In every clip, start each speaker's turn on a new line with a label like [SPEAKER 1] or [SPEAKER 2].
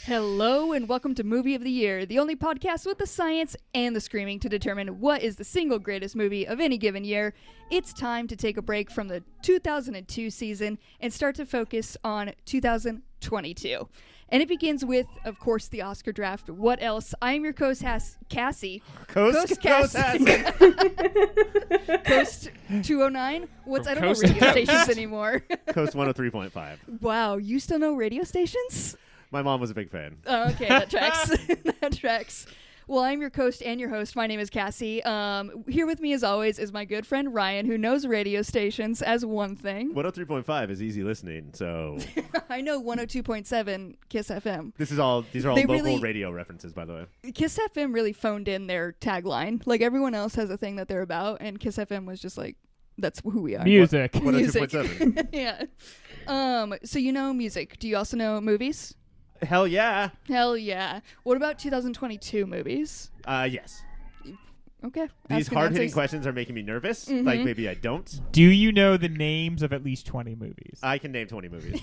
[SPEAKER 1] Hello and welcome to Movie of the Year, the only podcast with the science and the screaming to determine what is the single greatest movie of any given year. It's time to take a break from the 2002 season and start to focus on 2022. And it begins with, of course, the Oscar draft. What else? I am your co-host, Cassie.
[SPEAKER 2] Coast
[SPEAKER 1] Cassie. Coast 209? I don't know radio stations anymore.
[SPEAKER 2] Coast 103.5.
[SPEAKER 1] Wow, you still know radio stations?
[SPEAKER 2] My mom was a big fan.
[SPEAKER 1] Oh, okay, that tracks. That tracks. Well, I'm your host and your host. My name is Cassie. Here with me, as always, is my good friend Ryan, who knows radio stations as one thing.
[SPEAKER 2] 103.5 is easy listening, so...
[SPEAKER 1] I know 102.7 Kiss FM.
[SPEAKER 2] These are all local radio references, by the way.
[SPEAKER 1] Kiss FM really phoned in their tagline. Like, everyone else has a thing that they're about, and Kiss FM was just like, that's who we are.
[SPEAKER 3] Music.
[SPEAKER 2] 102.7.
[SPEAKER 1] Yeah. So you know music. Do you also know movies?
[SPEAKER 2] Hell yeah.
[SPEAKER 1] Hell yeah. What about 2022 movies?
[SPEAKER 2] Yes.
[SPEAKER 1] Okay.
[SPEAKER 2] These hard-hitting questions are making me nervous.
[SPEAKER 1] Mm-hmm.
[SPEAKER 2] Like, maybe I don't.
[SPEAKER 3] Do you know the names of at least 20 movies?
[SPEAKER 2] I can name 20 movies.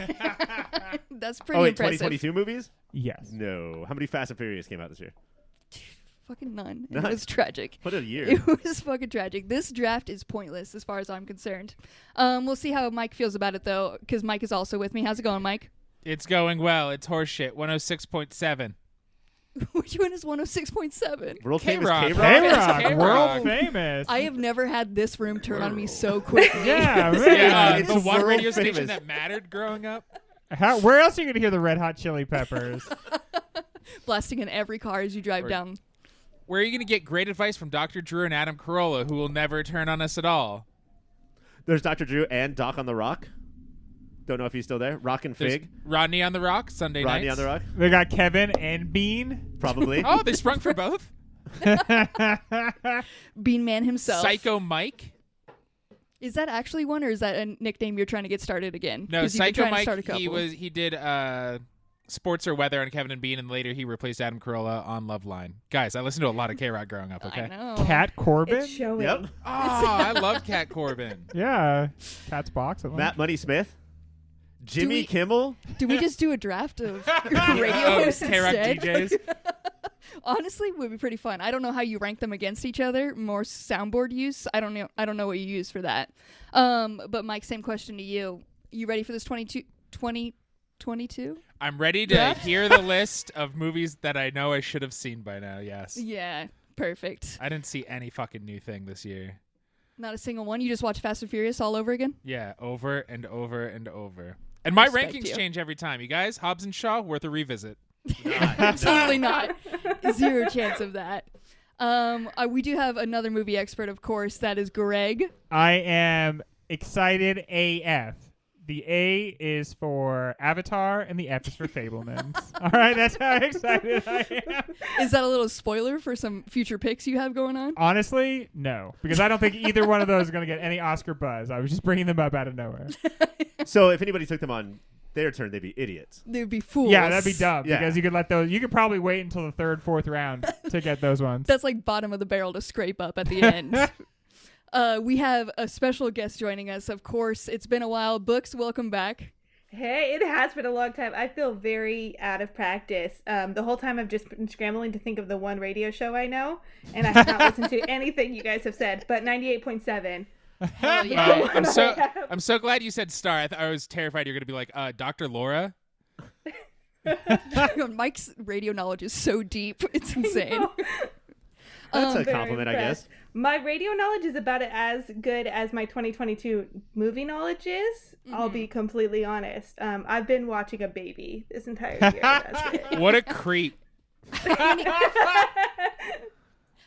[SPEAKER 1] That's pretty impressive.
[SPEAKER 2] 2022 movies?
[SPEAKER 3] Yes.
[SPEAKER 2] No. How many Fast and Furious came out this year?
[SPEAKER 1] Fucking none.
[SPEAKER 2] None.
[SPEAKER 1] It was tragic.
[SPEAKER 2] What a year.
[SPEAKER 1] It was fucking tragic. This draft is pointless as far as I'm concerned. We'll see how Mike feels about it, though, because Mike is also with me. How's it going, Mike?
[SPEAKER 4] It's going well. It's horseshit. 106.7.
[SPEAKER 1] Which one is 106.7?
[SPEAKER 2] World famous
[SPEAKER 4] K-Rock.
[SPEAKER 2] K-Rock?
[SPEAKER 3] K-Rock,
[SPEAKER 4] K-Rock.
[SPEAKER 3] world famous.
[SPEAKER 1] I have never had this room turn on me so quickly.
[SPEAKER 3] Yeah, man.
[SPEAKER 4] Yeah,
[SPEAKER 2] It's
[SPEAKER 4] the one
[SPEAKER 2] world
[SPEAKER 4] radio
[SPEAKER 2] famous.
[SPEAKER 4] station that mattered growing up.
[SPEAKER 3] Where else are you going to hear the Red Hot Chili Peppers?
[SPEAKER 1] Blasting in every car as you drive down.
[SPEAKER 4] Where are you going to get great advice from Dr. Drew and Adam Carolla, who will never turn on us at all?
[SPEAKER 2] There's Dr. Drew and Doc on the Rock. Don't know if he's still there. Rock and
[SPEAKER 4] There's
[SPEAKER 2] Fig.
[SPEAKER 4] Rodney on the Rock, Sunday
[SPEAKER 2] Rodney
[SPEAKER 4] nights.
[SPEAKER 2] on the Rock.
[SPEAKER 3] They got Kevin and Bean.
[SPEAKER 2] Probably.
[SPEAKER 4] Oh, they sprung for both?
[SPEAKER 1] Bean Man himself.
[SPEAKER 4] Psycho Mike?
[SPEAKER 1] Is that actually one, or is that a nickname you're trying to get started again?
[SPEAKER 4] No,
[SPEAKER 1] 'Cause you've been
[SPEAKER 4] Psycho
[SPEAKER 1] trying to
[SPEAKER 4] Mike,
[SPEAKER 1] start a couple.
[SPEAKER 4] he did sports or weather on Kevin and Bean, and later he replaced Adam Carolla on Loveline. Guys, I listened to a lot of K-Rock growing up, okay?
[SPEAKER 1] I know.
[SPEAKER 3] Cat Corbin.
[SPEAKER 5] It's showing.
[SPEAKER 2] Yep.
[SPEAKER 4] Oh, I love Cat Corbin.
[SPEAKER 3] Yeah. Cat's Box.
[SPEAKER 2] Matt Money Smith. Jimmy
[SPEAKER 1] we-
[SPEAKER 2] Kimmel.
[SPEAKER 1] Do we just do a draft of radio
[SPEAKER 4] Oh,
[SPEAKER 1] hosts
[SPEAKER 4] K-Rock
[SPEAKER 1] instead?
[SPEAKER 4] DJs.
[SPEAKER 1] Honestly, it would be pretty fun. I don't know how you rank them against each other. More soundboard use. I don't know what you use for that. But Mike, same question to you. You ready for this 2022?
[SPEAKER 4] I'm ready to
[SPEAKER 1] Draft?
[SPEAKER 4] hear the list of movies that I know I should have seen by now, yes.
[SPEAKER 1] Yeah, perfect.
[SPEAKER 4] I didn't see any fucking new thing this year.
[SPEAKER 1] Not a single one. You just watch Fast and Furious all over again?
[SPEAKER 4] Yeah, over and over and over. And my
[SPEAKER 1] Respect
[SPEAKER 4] rankings
[SPEAKER 1] you.
[SPEAKER 4] change every time. You guys, Hobbs and Shaw, worth a revisit.
[SPEAKER 1] Absolutely not. Zero chance of that. We do have another movie expert, of course. That is Greg.
[SPEAKER 3] I am excited AF. The A is for Avatar and the F is for Fablemans. All right, that's how excited I am.
[SPEAKER 1] Is that a little spoiler for some future picks you have going on?
[SPEAKER 3] Honestly, no, because I don't think either one of those is going to get any Oscar buzz. I was just bringing them up out of nowhere.
[SPEAKER 2] So if anybody took them on their turn, they'd be idiots.
[SPEAKER 1] They'd be fools.
[SPEAKER 3] Yeah, that'd be dumb
[SPEAKER 2] Yeah.
[SPEAKER 3] because you could let those. You could probably wait until the third, fourth round to get those ones.
[SPEAKER 1] That's like bottom of the barrel to scrape up at the end. We have a special guest joining us, of course. It's been a while. Books, welcome back.
[SPEAKER 5] Hey, it has been a long time. I feel very out of practice. The whole time I've just been scrambling to think of the one radio show I know, and I have not listened to anything you guys have said, but 98.7.
[SPEAKER 1] Hell yeah.
[SPEAKER 4] I'm so glad you said Star. I was terrified you're going to be like, Dr. Laura.
[SPEAKER 1] Mike's radio knowledge is so deep. It's insane.
[SPEAKER 2] That's a
[SPEAKER 5] Very
[SPEAKER 2] compliment, I
[SPEAKER 5] impressed.
[SPEAKER 2] guess.
[SPEAKER 5] My radio knowledge is about as good as my 2022 movie knowledge is. I'll be completely honest. I've been watching a baby this entire year. That's it.
[SPEAKER 4] What a creep.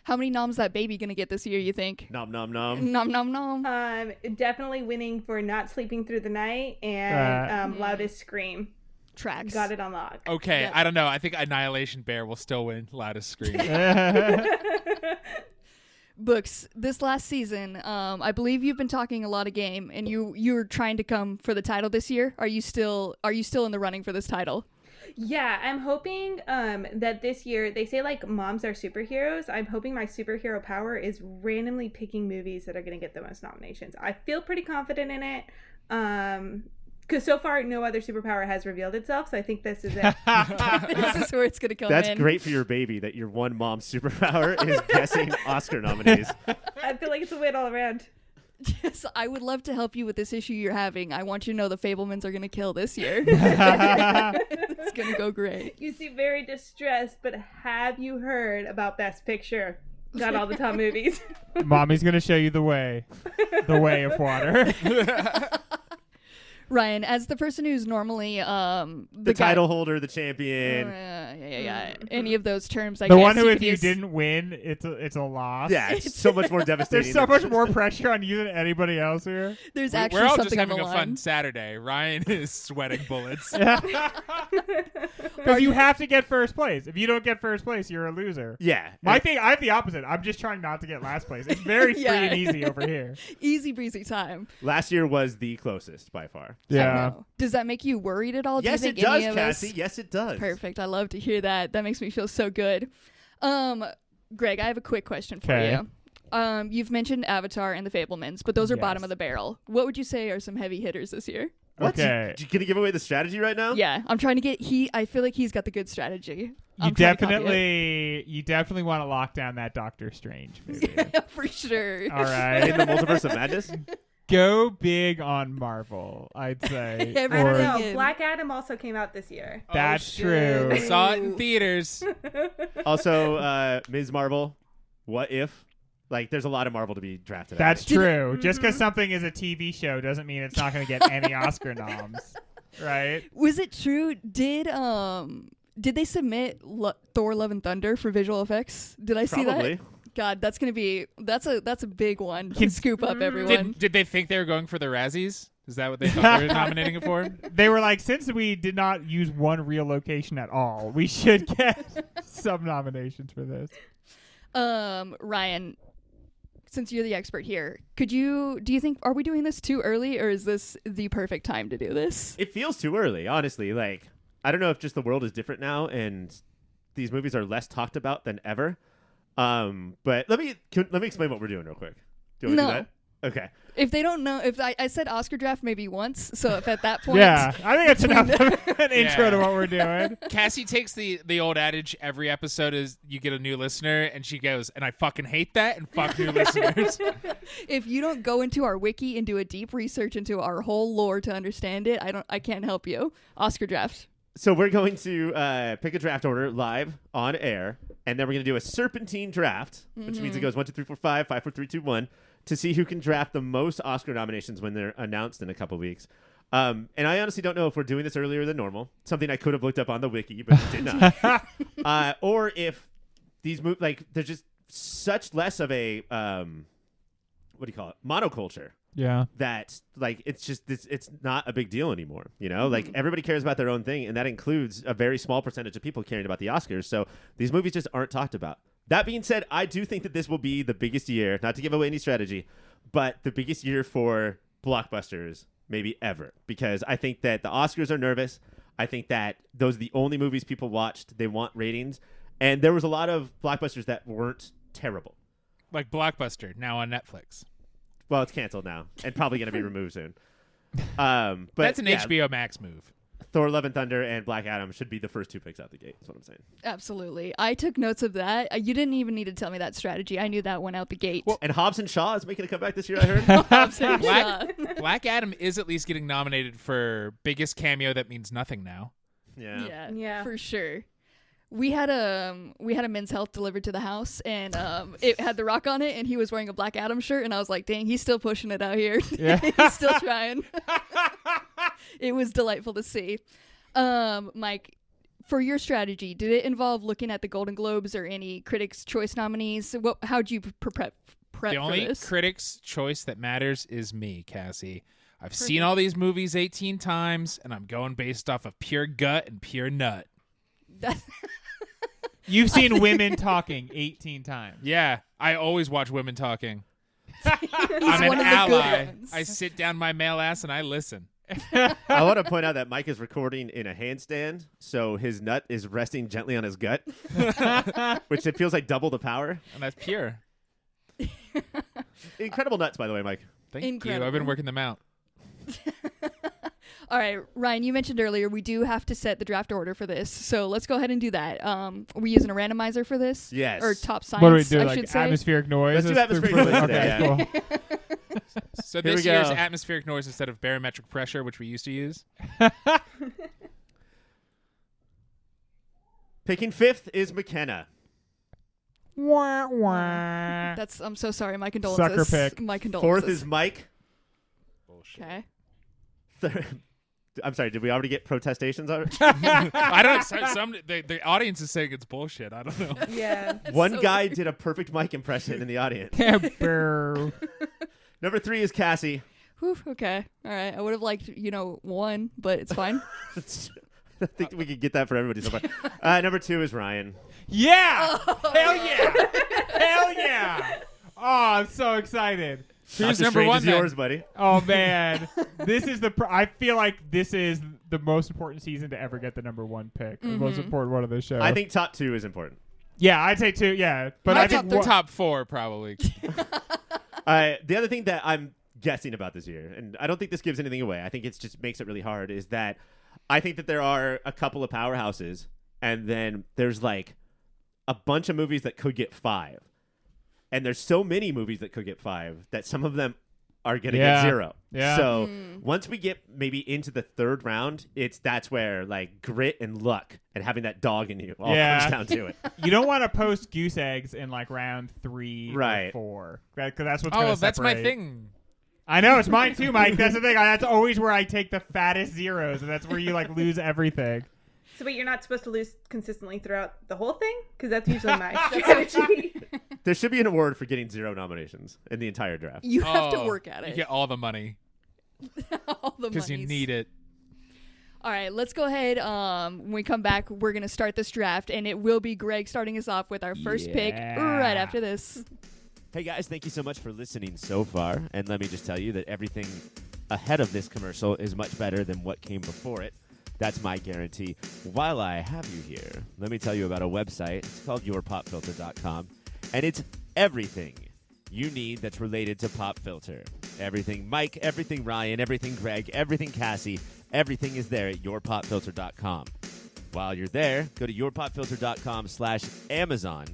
[SPEAKER 1] How many noms that baby gonna get this year, you think?
[SPEAKER 2] Nom nom nom.
[SPEAKER 1] Nom nom nom.
[SPEAKER 5] Definitely winning for Not Sleeping Through the Night and Loudest Scream.
[SPEAKER 1] Tracks.
[SPEAKER 5] Got it on lock.
[SPEAKER 4] Okay,
[SPEAKER 1] Yeah.
[SPEAKER 4] I don't know. I think Annihilation Bear will still win Loudest Scream.
[SPEAKER 1] Books, this last season, I believe you've been talking a lot of game, and you're trying to come for the title this year. Are you still in the running for this title?
[SPEAKER 5] Yeah, I'm hoping that this year, they say like moms are superheroes. I'm hoping my superhero power is randomly picking movies that are going to get the most nominations. I feel pretty confident in it. because so far no other superpower has revealed itself, so I think this is it.
[SPEAKER 1] This is where it's gonna come
[SPEAKER 2] That's
[SPEAKER 1] in.
[SPEAKER 2] great for your baby that your one mom's superpower is guessing Oscar nominees.
[SPEAKER 5] I feel like it's a win all around.
[SPEAKER 1] Yes, I would love to help you with this issue you're having. I want you to know the Fablemans are gonna kill this year. It's gonna go great.
[SPEAKER 5] You seem very distressed, but have you heard about Best Picture? Got all the top movies.
[SPEAKER 3] Mommy's gonna show you the way of water.
[SPEAKER 1] Ryan, as the person who's normally
[SPEAKER 2] The title holder, the champion.
[SPEAKER 1] yeah. Any of those terms, I
[SPEAKER 3] The
[SPEAKER 1] guess.
[SPEAKER 3] one who,
[SPEAKER 1] you
[SPEAKER 3] if
[SPEAKER 1] could
[SPEAKER 3] you
[SPEAKER 1] use-
[SPEAKER 3] didn't win, it's a loss.
[SPEAKER 2] Yeah, it's so much more devastating.
[SPEAKER 3] There's so much more pressure on you than anybody else here.
[SPEAKER 1] There's actually
[SPEAKER 4] We're all just
[SPEAKER 1] something on
[SPEAKER 4] having
[SPEAKER 1] the
[SPEAKER 4] a fun
[SPEAKER 1] line.
[SPEAKER 4] Saturday. Ryan is sweating bullets.
[SPEAKER 3] Because you have to get first place. If you don't get first place, you're a loser.
[SPEAKER 2] Yeah.
[SPEAKER 3] My thing, I have the opposite. I'm just trying not to get last place. It's very free
[SPEAKER 1] Yeah.
[SPEAKER 3] and easy over here.
[SPEAKER 1] Easy breezy time.
[SPEAKER 2] Last year was the closest by far.
[SPEAKER 1] I know. Does that make you worried at all?
[SPEAKER 2] Yes,
[SPEAKER 1] Do you
[SPEAKER 2] it
[SPEAKER 1] think any
[SPEAKER 2] does,
[SPEAKER 1] of us-
[SPEAKER 2] Cassie. Yes, it does.
[SPEAKER 1] Perfect. I love to hear that. That makes me feel so good. Greg, I have a quick question for
[SPEAKER 3] Okay.
[SPEAKER 1] you. You've mentioned Avatar and the Fablemans, but those are bottom
[SPEAKER 3] Yes.
[SPEAKER 1] of the barrel. What would you say are some heavy hitters this year?
[SPEAKER 2] What?
[SPEAKER 3] Okay.
[SPEAKER 2] You gonna give away the strategy right now?
[SPEAKER 1] Yeah, I'm trying to get. I feel like he's got the good strategy.
[SPEAKER 3] You
[SPEAKER 1] I'm trying to copy
[SPEAKER 3] definitely want to lock down that Doctor Strange movie.
[SPEAKER 1] it. For sure.
[SPEAKER 3] All right.
[SPEAKER 2] In the multiverse of madness?
[SPEAKER 3] Go big on Marvel, I'd say.
[SPEAKER 5] I
[SPEAKER 1] Everything.
[SPEAKER 5] don't
[SPEAKER 3] Or
[SPEAKER 5] know.
[SPEAKER 1] in.
[SPEAKER 5] Black Adam also came out this year.
[SPEAKER 3] That's
[SPEAKER 4] shit.
[SPEAKER 3] true.
[SPEAKER 4] I saw it in theaters.
[SPEAKER 2] Also, Ms. Marvel, What If? Like, there's a lot of Marvel to be drafted.
[SPEAKER 3] That's
[SPEAKER 2] I think.
[SPEAKER 3] true. Just because something is a TV show doesn't mean it's not going to get any Oscar noms, right?
[SPEAKER 1] Was it true? Did they submit Thor: Love and Thunder for visual effects? Did I see
[SPEAKER 2] Probably.
[SPEAKER 1] that? God, that's a big one to scoop up everyone.
[SPEAKER 4] Did they think they were going for the Razzies? Is that what they thought they were nominating it for?
[SPEAKER 3] They were like, since we did not use one real location at all, we should get some nominations for this.
[SPEAKER 1] Ryan, since you're the expert here, do you think, are we doing this too early, or is this the perfect time to do this?
[SPEAKER 2] It feels too early, honestly. Like, I don't know if just the world is different now and these movies are less talked about than ever. But let me explain what we're doing real quick. Do you want to do that? Okay.
[SPEAKER 1] If they don't know, if I said Oscar draft maybe once, so if at that point,
[SPEAKER 3] Yeah, I think that's enough of an intro
[SPEAKER 4] Yeah.
[SPEAKER 3] to what we're doing.
[SPEAKER 4] Cassie takes the old adage every episode is you get a new listener, and she goes, and I fucking hate that, and fuck new listeners.
[SPEAKER 1] if you don't go into our wiki and do a deep research into our whole lore to understand it, I can't help you. Oscar draft.
[SPEAKER 2] So we're going to pick a draft order live on air, and then we're going to do a serpentine draft, which means it goes 1, 2, 3, 4, 5, 5, 4, 3, 2, 1, to see who can draft the most Oscar nominations when they're announced in a couple weeks. And I honestly don't know if we're doing this earlier than normal, something I could have looked up on the wiki, but did not. Or if these there's just such less of a what do you call it, monoculture,
[SPEAKER 3] Yeah.
[SPEAKER 2] that like it's not a big deal anymore. You know, like everybody cares about their own thing, and that includes a very small percentage of people caring about the Oscars. So these movies just aren't talked about. That being said, I do think that this will be the biggest year, not to give away any strategy, but the biggest year for blockbusters maybe ever, because I think that the Oscars are nervous. I think that those are the only movies people watched. They want ratings, and there was a lot of blockbusters that weren't terrible.
[SPEAKER 4] Like Blockbuster, now on Netflix.
[SPEAKER 2] Well, it's canceled now and probably going to be removed soon. But
[SPEAKER 4] That's an
[SPEAKER 2] yeah,
[SPEAKER 4] HBO Max move.
[SPEAKER 2] Thor: Love and Thunder and Black Adam should be the first two picks out the gate. That's what I'm saying.
[SPEAKER 1] Absolutely. I took notes of that. You didn't even need to tell me that strategy. I knew that one out the gate.
[SPEAKER 2] And Hobbs and Shaw is making a comeback this year, I heard.
[SPEAKER 4] Black Adam is at least getting nominated for biggest cameo that means nothing now.
[SPEAKER 2] Yeah.
[SPEAKER 5] Yeah.
[SPEAKER 1] For sure. We had a Men's Health delivered to the house, and it had The Rock on it, and he was wearing a Black Adam shirt, and I was like, dang, he's still pushing it out here.
[SPEAKER 3] Yeah.
[SPEAKER 1] He's still trying. It was delightful to see. Mike, for your strategy, did it involve looking at the Golden Globes or any Critics' Choice nominees? How'd you prep
[SPEAKER 4] The
[SPEAKER 1] for
[SPEAKER 4] only
[SPEAKER 1] this?
[SPEAKER 4] Critics' Choice that matters is me, Cassie. I've seen all these movies 18 times, and I'm going based off of pure gut and pure nut.
[SPEAKER 3] You've seen women talking 18 times.
[SPEAKER 4] Yeah, I always watch women talking. I'm
[SPEAKER 1] one
[SPEAKER 4] an
[SPEAKER 1] of the good
[SPEAKER 4] ally.
[SPEAKER 1] ones.
[SPEAKER 4] I sit down my male ass and I listen.
[SPEAKER 2] I want to point out that Mike is recording in a handstand, so his nut is resting gently on his gut, which it feels like double the power.
[SPEAKER 4] And that's pure.
[SPEAKER 2] Incredible nuts, by the way, Mike.
[SPEAKER 4] Thank you. I've
[SPEAKER 1] Incredible.
[SPEAKER 4] been working them out.
[SPEAKER 1] All right, Ryan, you mentioned earlier we do have to set the draft order for this, so let's go ahead and do that. Are we using a randomizer for this?
[SPEAKER 2] Yes.
[SPEAKER 1] Or top science,
[SPEAKER 3] What do we do?
[SPEAKER 1] I
[SPEAKER 3] Like
[SPEAKER 1] should say?
[SPEAKER 3] atmospheric noise?
[SPEAKER 2] Let's do atmospheric noise today,
[SPEAKER 3] Okay,
[SPEAKER 2] yeah.
[SPEAKER 3] cool.
[SPEAKER 4] So
[SPEAKER 2] Here
[SPEAKER 4] this
[SPEAKER 2] we
[SPEAKER 4] year's
[SPEAKER 2] go.
[SPEAKER 4] atmospheric noise instead of barometric pressure, which we used to use.
[SPEAKER 2] Picking 5th is McKenna.
[SPEAKER 3] Wah, wah.
[SPEAKER 1] I'm so sorry. My condolences.
[SPEAKER 3] Sucker pick.
[SPEAKER 1] My condolences.
[SPEAKER 2] 4th is Mike.
[SPEAKER 4] Bullshit.
[SPEAKER 1] Okay.
[SPEAKER 2] I'm sorry, did we already get protestations already?
[SPEAKER 4] I don't know. The audience is saying it's bullshit. I don't know.
[SPEAKER 5] Yeah.
[SPEAKER 2] One
[SPEAKER 1] so
[SPEAKER 2] guy
[SPEAKER 1] weird.
[SPEAKER 2] did a perfect Mike impression in the audience.
[SPEAKER 3] Brr.
[SPEAKER 2] Number 3 is Cassie.
[SPEAKER 1] Whew, okay. All right. I would have liked, 1, but it's fine.
[SPEAKER 2] I think we could get that for everybody so far. Number 2 is Ryan.
[SPEAKER 3] Yeah!
[SPEAKER 1] Oh,
[SPEAKER 3] Hell yeah! Hell yeah! Oh, I'm so excited.
[SPEAKER 4] Who's
[SPEAKER 2] Doctor
[SPEAKER 4] number
[SPEAKER 2] Strange
[SPEAKER 4] one
[SPEAKER 2] is
[SPEAKER 4] then?
[SPEAKER 2] yours, buddy.
[SPEAKER 3] Oh man, this is I feel like this is the most important season to ever get the number 1 pick. The most important one of the show.
[SPEAKER 2] I think top 2 is important.
[SPEAKER 3] Yeah, I'd say 2. Yeah, but
[SPEAKER 4] I
[SPEAKER 3] I think
[SPEAKER 4] think the top 4 probably.
[SPEAKER 2] The other thing that I'm guessing about this year, and I don't think this gives anything away, I think it just makes it really hard, is that I think that there are a couple of powerhouses, and then there's like a bunch of movies that could get 5. And there's so many movies that could get 5 that some of them are going to get 0.
[SPEAKER 3] Yeah.
[SPEAKER 2] So once we get maybe into the 3rd round, that's where like grit and luck and having that dog in you all comes down to it.
[SPEAKER 3] You don't want to post goose eggs in like round 3
[SPEAKER 2] Right.
[SPEAKER 3] or 4. Because that's what's going
[SPEAKER 4] Oh,
[SPEAKER 3] to
[SPEAKER 4] that's my
[SPEAKER 3] separate.
[SPEAKER 4] thing.
[SPEAKER 3] I know, it's mine too, Mike. That's the thing. That's always where I take the fattest zeros, and that's where you like lose everything.
[SPEAKER 5] So wait, you're not supposed to lose consistently throughout the whole thing? Because that's usually my strategy.
[SPEAKER 2] There should be an award for getting 0 nominations in the entire draft.
[SPEAKER 1] You have to
[SPEAKER 4] Oh,
[SPEAKER 1] work at
[SPEAKER 4] You
[SPEAKER 1] it.
[SPEAKER 4] get all the money
[SPEAKER 1] All the
[SPEAKER 4] because you
[SPEAKER 1] monies.
[SPEAKER 4] need it.
[SPEAKER 1] All right, let's go ahead. When we come back, we're going to start this draft, and it will be Greg starting us off with our first pick right after this.
[SPEAKER 2] Hey guys, thank you so much for listening so far. And let me just tell you that everything ahead of this commercial is much better than what came before it. That's my guarantee. While I have you here, let me tell you about a website. It's called yourpopfilter.com. And it's everything you need that's related to Pop Filter. Everything Mike, everything Ryan, everything Greg, everything Cassie, everything is there at yourpopfilter.com. While you're there, go to yourpopfilter.com/Amazon.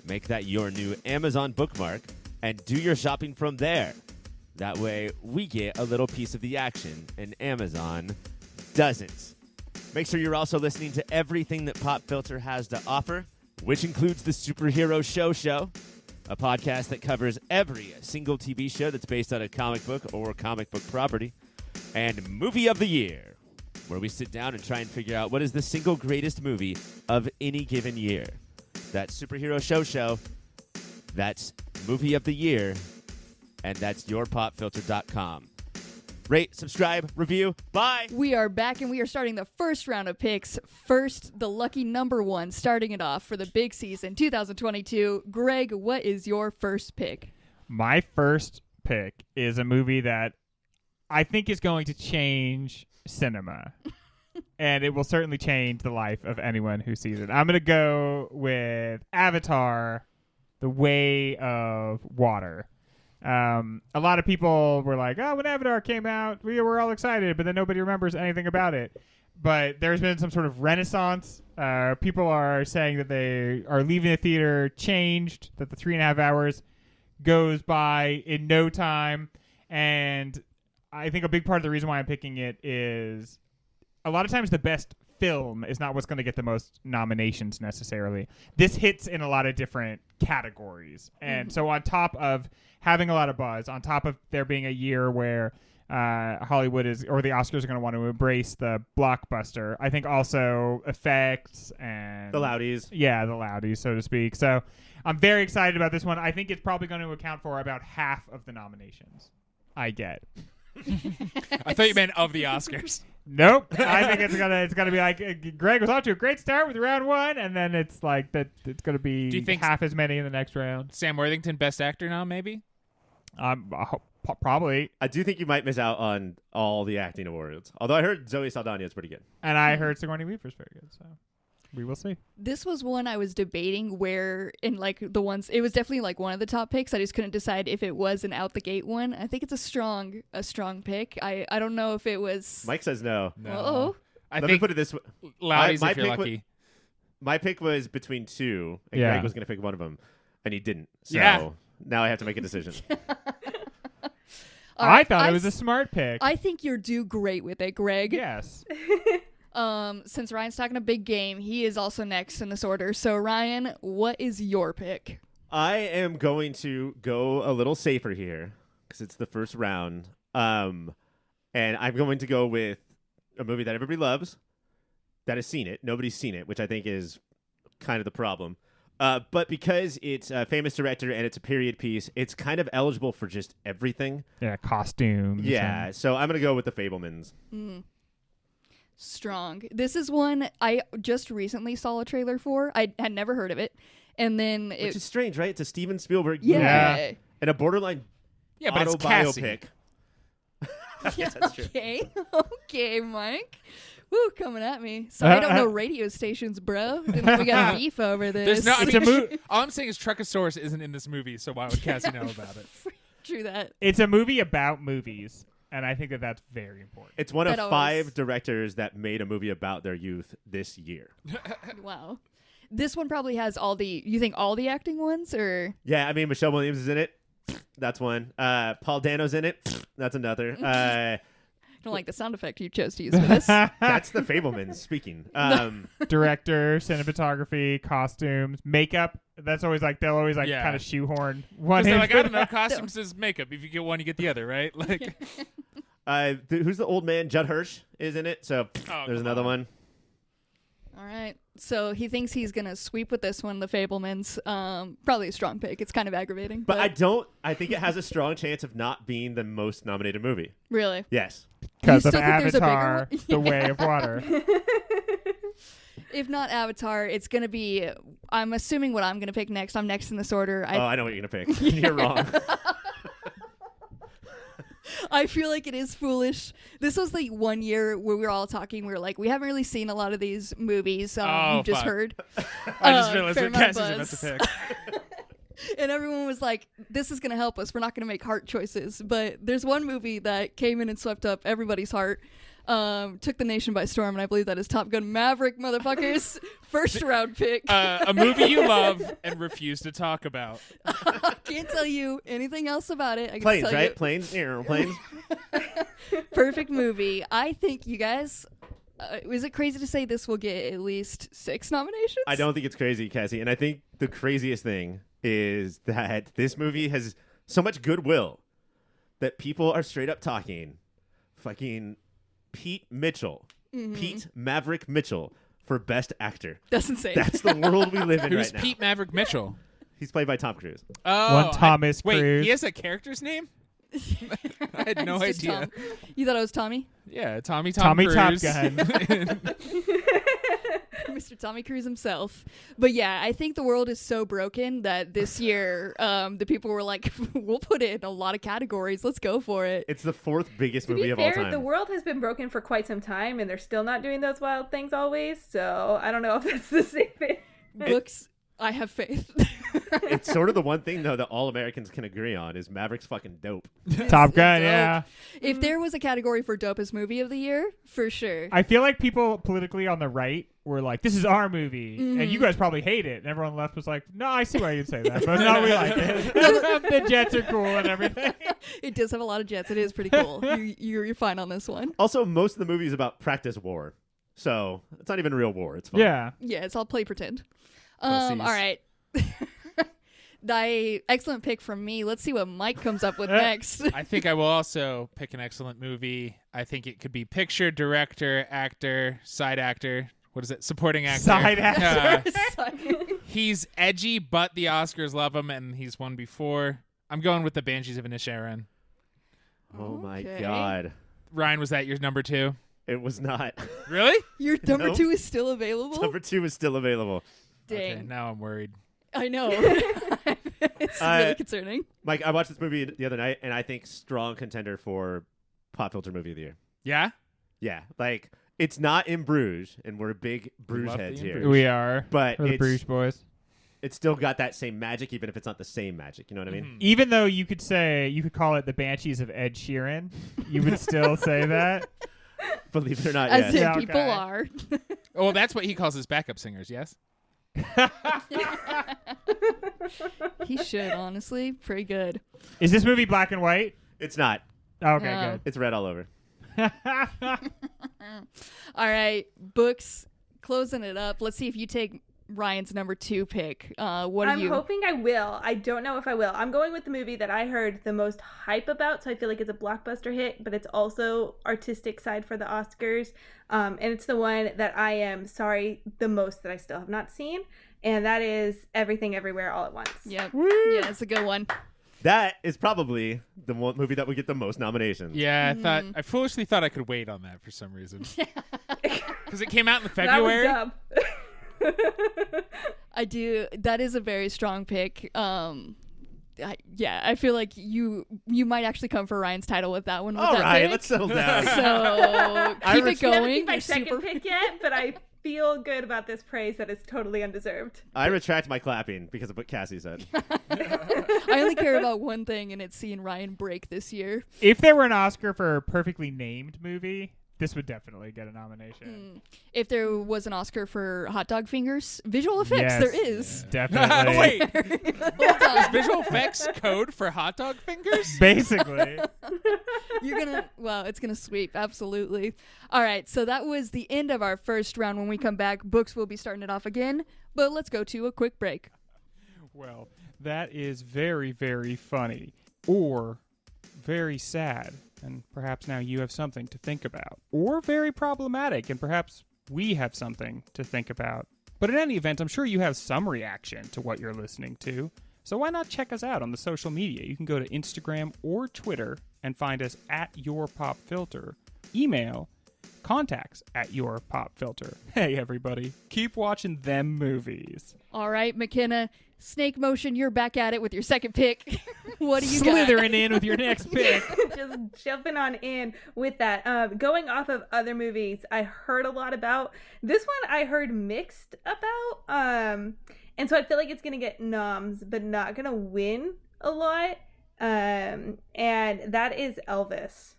[SPEAKER 2] Make that your new Amazon bookmark and do your shopping from there. That way, we get a little piece of the action and Amazon doesn't. Make sure you're also listening to everything that Pop Filter has to offer, which includes the Superhero Show, a podcast that covers every single TV show that's based on a comic book or comic book property, and Movie of the Year, where we sit down and try and figure out what is the single greatest movie of any given year. That's Superhero Show, that's Movie of the Year, and that's yourpopfilter.com. Rate, subscribe, review. Bye.
[SPEAKER 1] We are back, and we are starting the first round of picks. First, the lucky number 1, starting it off for the big season 2022. Greg, what is your first pick?
[SPEAKER 3] My first pick is a movie that I think is going to change cinema. And it will certainly change the life of anyone who sees it. I'm going to go with Avatar, The Way of Water. A lot of people were like, oh, when Avatar came out, we were all excited, but then nobody remembers anything about it. But there's been some sort of renaissance. People are saying that they are leaving the theater changed, that the 3.5 hours goes by in no time. And I think a big part of the reason why I'm picking it is a lot of times the best film is not what's going to get the most nominations necessarily. This hits in a lot of different categories. And so on top of having a lot of buzz, on top of there being a year where Hollywood is, or the Oscars are going to want to embrace the blockbuster, I think also effects and
[SPEAKER 2] The Loudies.
[SPEAKER 3] Yeah, the Loudies, so to speak. So I'm very excited about this one. I think it's probably going to account for about half of the nominations I get.
[SPEAKER 4] I thought you meant of the Oscars.
[SPEAKER 3] Nope. I think it's gonna be like Greg was off to a great start with round 1, and then it's like that. It's gonna be
[SPEAKER 4] Do you think
[SPEAKER 3] half as many in the next round.
[SPEAKER 4] Sam Worthington, Best Actor now, maybe?
[SPEAKER 3] Probably.
[SPEAKER 2] I do think you might miss out on all the acting awards. Although I heard Zoe Saldana is pretty good.
[SPEAKER 3] And I heard Sigourney Weaver's very good. So We will see.
[SPEAKER 1] This was one I was debating where in like the ones it was definitely like one of the top picks. I just couldn't decide if it was an out the gate one. I think it's a strong pick. I don't know if it was.
[SPEAKER 2] Mike says no.
[SPEAKER 4] No.
[SPEAKER 1] Uh-oh.
[SPEAKER 4] I
[SPEAKER 2] Let me
[SPEAKER 4] think
[SPEAKER 2] put it this way.
[SPEAKER 4] Loudies
[SPEAKER 2] my
[SPEAKER 4] if you're
[SPEAKER 2] pick
[SPEAKER 4] lucky.
[SPEAKER 2] My pick was between two, and
[SPEAKER 3] Yeah.
[SPEAKER 2] Greg was going to pick one of them, and he didn't. So
[SPEAKER 4] Yeah.
[SPEAKER 2] now I have to make a decision.
[SPEAKER 1] All
[SPEAKER 3] I
[SPEAKER 1] right,
[SPEAKER 3] thought it was a smart pick.
[SPEAKER 1] I think you're do great with it, Greg.
[SPEAKER 3] Yes.
[SPEAKER 1] Since Ryan's talking a big game, he is also next in this order. So Ryan, what is your pick?
[SPEAKER 2] I am going to go a little safer here because it's the first round. And I'm going to go with a movie that everybody loves, that has seen it. Nobody's seen it, which I think is kind of the problem. But because it's a famous director and it's a period piece, it's kind of eligible for just everything.
[SPEAKER 3] Yeah, costumes.
[SPEAKER 2] Yeah,
[SPEAKER 3] and-
[SPEAKER 2] so I'm going to go with The Fabelmans.
[SPEAKER 1] Strong. This is one I just recently saw a trailer for. I had never heard of it. And then
[SPEAKER 2] Which is strange, right? It's a Steven Spielberg
[SPEAKER 1] yeah.
[SPEAKER 2] movie and a borderline
[SPEAKER 4] Yeah, but it's Cassie.
[SPEAKER 2] biopic. Yes, that's true.
[SPEAKER 1] Okay. Okay, Mike. Woo, coming at me. So I don't know radio stations, bro. We got beef over this.
[SPEAKER 4] There's no. I
[SPEAKER 3] It's a
[SPEAKER 4] mean, all I'm saying is Truckosaurus isn't in this movie, so why would Cassie know about it?
[SPEAKER 1] True that.
[SPEAKER 3] It's a movie about movies, and I think that that's very important.
[SPEAKER 2] It's one of
[SPEAKER 1] That always-
[SPEAKER 2] 5 directors that made a movie about their youth this year.
[SPEAKER 1] Wow. This one probably has all the acting ones, or
[SPEAKER 2] Yeah, I mean, Michelle Williams is in it. That's one. Paul Dano's in it. That's another.
[SPEAKER 1] I don't like the sound effect you chose to use for this.
[SPEAKER 2] That's The Fabelmans speaking.
[SPEAKER 3] Director, cinematography, costumes, makeup. That's always like they'll always like
[SPEAKER 4] Yeah.
[SPEAKER 3] kind of shoehorn one.
[SPEAKER 4] Because they're
[SPEAKER 3] in
[SPEAKER 4] like,
[SPEAKER 3] for
[SPEAKER 4] I don't know,
[SPEAKER 3] that.
[SPEAKER 4] costumes is makeup. If you get one, you get the other, right? Like,
[SPEAKER 2] who's the old man? Judd Hirsch is in it. So
[SPEAKER 4] Oh,
[SPEAKER 2] there's
[SPEAKER 4] come
[SPEAKER 2] another
[SPEAKER 4] on.
[SPEAKER 2] one.
[SPEAKER 1] All right. So he thinks he's going to sweep with this one, The Fabelmans. Probably a strong pick. It's kind of aggravating.
[SPEAKER 2] But I think it has a strong chance of not being the most nominated movie.
[SPEAKER 1] Really?
[SPEAKER 2] Yes.
[SPEAKER 3] Because
[SPEAKER 1] You
[SPEAKER 3] of
[SPEAKER 1] still think there's a bigger
[SPEAKER 3] Avatar,
[SPEAKER 1] one?
[SPEAKER 3] The Way of Water.
[SPEAKER 1] If not Avatar, it's going to be, I'm assuming what I'm going to pick next. I'm next in this order.
[SPEAKER 2] I know what you're going to pick. You're wrong.
[SPEAKER 1] I feel like it is foolish. This was the one year where we were all talking. We were like, we haven't really seen a lot of these movies.
[SPEAKER 4] Oh,
[SPEAKER 1] You've just
[SPEAKER 4] fuck.
[SPEAKER 1] heard.
[SPEAKER 4] I just realized
[SPEAKER 1] fair
[SPEAKER 4] what
[SPEAKER 1] amount of
[SPEAKER 4] Cassie's about
[SPEAKER 1] buzz.
[SPEAKER 4] to pick.
[SPEAKER 1] And everyone was like, this is going to help us. We're not going to make heart choices. But there's one movie that came in and swept up everybody's heart. Took the nation by storm, and I believe that is Top Gun Maverick, motherfuckers. First round pick.
[SPEAKER 4] A movie you love and refuse to talk about.
[SPEAKER 1] Can't tell you anything else about it. I can
[SPEAKER 2] Planes,
[SPEAKER 1] tell
[SPEAKER 2] right?
[SPEAKER 1] you,
[SPEAKER 2] Planes, airplanes.
[SPEAKER 1] perfect movie. I think you guys. Is it crazy to say this will get at least 6 nominations?
[SPEAKER 2] I don't think it's crazy, Cassie. And I think the craziest thing is that this movie has so much goodwill that people are straight up talking fucking Pete Mitchell. Pete Maverick Mitchell for Best Actor.
[SPEAKER 1] That's insane.
[SPEAKER 2] That's the world we live in
[SPEAKER 4] Who's
[SPEAKER 2] right now.
[SPEAKER 4] Pete Maverick Mitchell?
[SPEAKER 2] He's played by Tom Cruise.
[SPEAKER 4] Oh,
[SPEAKER 3] One Thomas
[SPEAKER 4] wait,
[SPEAKER 3] Cruise.
[SPEAKER 4] he has a character's name? I had no
[SPEAKER 1] It's just
[SPEAKER 4] idea.
[SPEAKER 1] Tom. You thought it was Tommy?
[SPEAKER 4] Yeah, Tommy
[SPEAKER 3] Tommy Top
[SPEAKER 4] Cruise.
[SPEAKER 3] Gun.
[SPEAKER 1] Mr. Tommy Cruise himself. But yeah, I think the world is so broken that this year the people were like, we'll put it in a lot of categories. Let's go for it.
[SPEAKER 2] It's the 4th biggest
[SPEAKER 5] To
[SPEAKER 2] movie
[SPEAKER 5] be
[SPEAKER 2] of all
[SPEAKER 5] fair,
[SPEAKER 2] time.
[SPEAKER 5] the world has been broken for quite some time, and they're still not doing those wild things always. So I don't know if that's the same thing.
[SPEAKER 1] Books, I have faith.
[SPEAKER 2] It's sort of the one thing, though, that all Americans can agree on is Maverick's fucking dope.
[SPEAKER 3] Top Gun,
[SPEAKER 1] dope.
[SPEAKER 3] yeah.
[SPEAKER 1] If there was a category for dopest movie of the year, for sure.
[SPEAKER 3] I feel like people politically on the right were like, this is our movie. And you guys probably hate it. And everyone on the left was like, no, I see why you'd say that. But no, we like it. The jets are cool and everything.
[SPEAKER 1] It does have a lot of jets. It is pretty cool. You're fine on this one.
[SPEAKER 2] Also, most of the movie is about practice war. So it's not even real war. It's fun.
[SPEAKER 3] Yeah.
[SPEAKER 1] Yeah, it's all play pretend.
[SPEAKER 4] Pussies.
[SPEAKER 1] All right. Excellent pick from me. Let's see what Mike comes up with next.
[SPEAKER 4] I think I will also pick an excellent movie. I think it could be picture, director, actor, side actor. What is it? Supporting actor.
[SPEAKER 3] Side actor.
[SPEAKER 4] He's edgy, but the Oscars love him, and he's won before. I'm going with the Banshees of Inisherin.
[SPEAKER 2] Oh, my
[SPEAKER 1] Okay.
[SPEAKER 2] God.
[SPEAKER 4] Ryan, was that your number 2?
[SPEAKER 2] It was not.
[SPEAKER 4] Really?
[SPEAKER 1] Your number
[SPEAKER 2] Nope.
[SPEAKER 1] 2 is still available?
[SPEAKER 2] Number 2 is still available.
[SPEAKER 1] Dang.
[SPEAKER 4] Okay, now I'm worried.
[SPEAKER 1] I know. It's really concerning.
[SPEAKER 2] Mike, I watched this movie the other night, and I think strong contender for Pop Filter Movie of the Year.
[SPEAKER 4] Yeah?
[SPEAKER 2] Yeah, like It's not in Bruges, and we're big Bruges
[SPEAKER 4] love
[SPEAKER 2] heads
[SPEAKER 4] the
[SPEAKER 2] here.
[SPEAKER 4] Bruges.
[SPEAKER 3] We are.
[SPEAKER 2] But
[SPEAKER 3] We're the
[SPEAKER 2] it's,
[SPEAKER 3] Bruges boys.
[SPEAKER 2] it's still got that same magic, even if it's not the same magic. You know what I mean?
[SPEAKER 3] Even though you could call it the Banshees of Ed Sheeran, you would still say that.
[SPEAKER 2] Believe it or not,
[SPEAKER 1] As
[SPEAKER 2] yes.
[SPEAKER 1] if people
[SPEAKER 3] Okay.
[SPEAKER 1] are.
[SPEAKER 4] Well, that's what he calls his backup singers. Yes.
[SPEAKER 1] He should, honestly. Pretty good.
[SPEAKER 3] Is this movie black and white?
[SPEAKER 2] It's not.
[SPEAKER 3] Okay,
[SPEAKER 1] No.
[SPEAKER 2] It's red all over.
[SPEAKER 3] good.
[SPEAKER 1] All right, books, closing it up. Let's see if you take Ryan's number 2 pick. What are
[SPEAKER 5] I'm
[SPEAKER 1] you?
[SPEAKER 5] hoping I will. I don't know if I will. I'm going with the movie that I heard the most hype about, so I feel like it's a blockbuster hit, but it's also artistic side for the Oscars. And it's the one that I am sorry the most that I still have not seen, and that is Everything Everywhere All at Once.
[SPEAKER 1] Yep. Yeah, it's a good one.
[SPEAKER 2] That is probably the one movie that would get the most nominations.
[SPEAKER 4] Yeah, I foolishly thought I could wait on that for some reason. Because it came out in February.
[SPEAKER 5] That was dumb.
[SPEAKER 1] I do. That is a very strong pick. I feel like you might actually come for Ryan's title with that one. With
[SPEAKER 2] All
[SPEAKER 1] that
[SPEAKER 2] right,
[SPEAKER 1] pick.
[SPEAKER 2] let's settle down.
[SPEAKER 1] So keep it
[SPEAKER 5] Haven't seen
[SPEAKER 1] going.
[SPEAKER 5] my
[SPEAKER 1] You're
[SPEAKER 5] second
[SPEAKER 1] super.
[SPEAKER 5] pick yet, but I feel good about this praise that is totally undeserved.
[SPEAKER 2] I retract my clapping because of what Cassie said.
[SPEAKER 1] I only care about one thing, and it's seeing Ryan break this year.
[SPEAKER 3] If there were an Oscar for a perfectly named movie, this would definitely get a nomination.
[SPEAKER 1] If there was an Oscar for hot dog fingers, visual effects,
[SPEAKER 3] Yes.
[SPEAKER 1] there is.
[SPEAKER 3] Definitely.
[SPEAKER 4] Wait,
[SPEAKER 1] Hold on.
[SPEAKER 4] is visual effects code for hot dog fingers?
[SPEAKER 3] Basically.
[SPEAKER 1] It's gonna sweep, absolutely. All right, so that was the end of our first round. When we come back, books will be starting it off again, but let's go to a quick break.
[SPEAKER 3] Well, that is very, very funny. Or very sad. And perhaps now you have something to think about. Or very problematic, and perhaps we have something to think about. But in any event, I'm sure you have some reaction to what you're listening to. So why not check us out on the social media? You can go to Instagram or Twitter and find us at YourPopFilter. Email contacts@YourPopFilter. Hey, everybody. Keep watching them movies.
[SPEAKER 1] All right, McKenna, Snake Motion, you're back at it with your second pick. What do you got?
[SPEAKER 3] Slithering in with your next pick.
[SPEAKER 5] Just jumping on in with that. Going off of other movies, I heard a lot about. This one I heard mixed about. And so I feel like it's going to get noms, but not going to win a lot. And that is Elvis.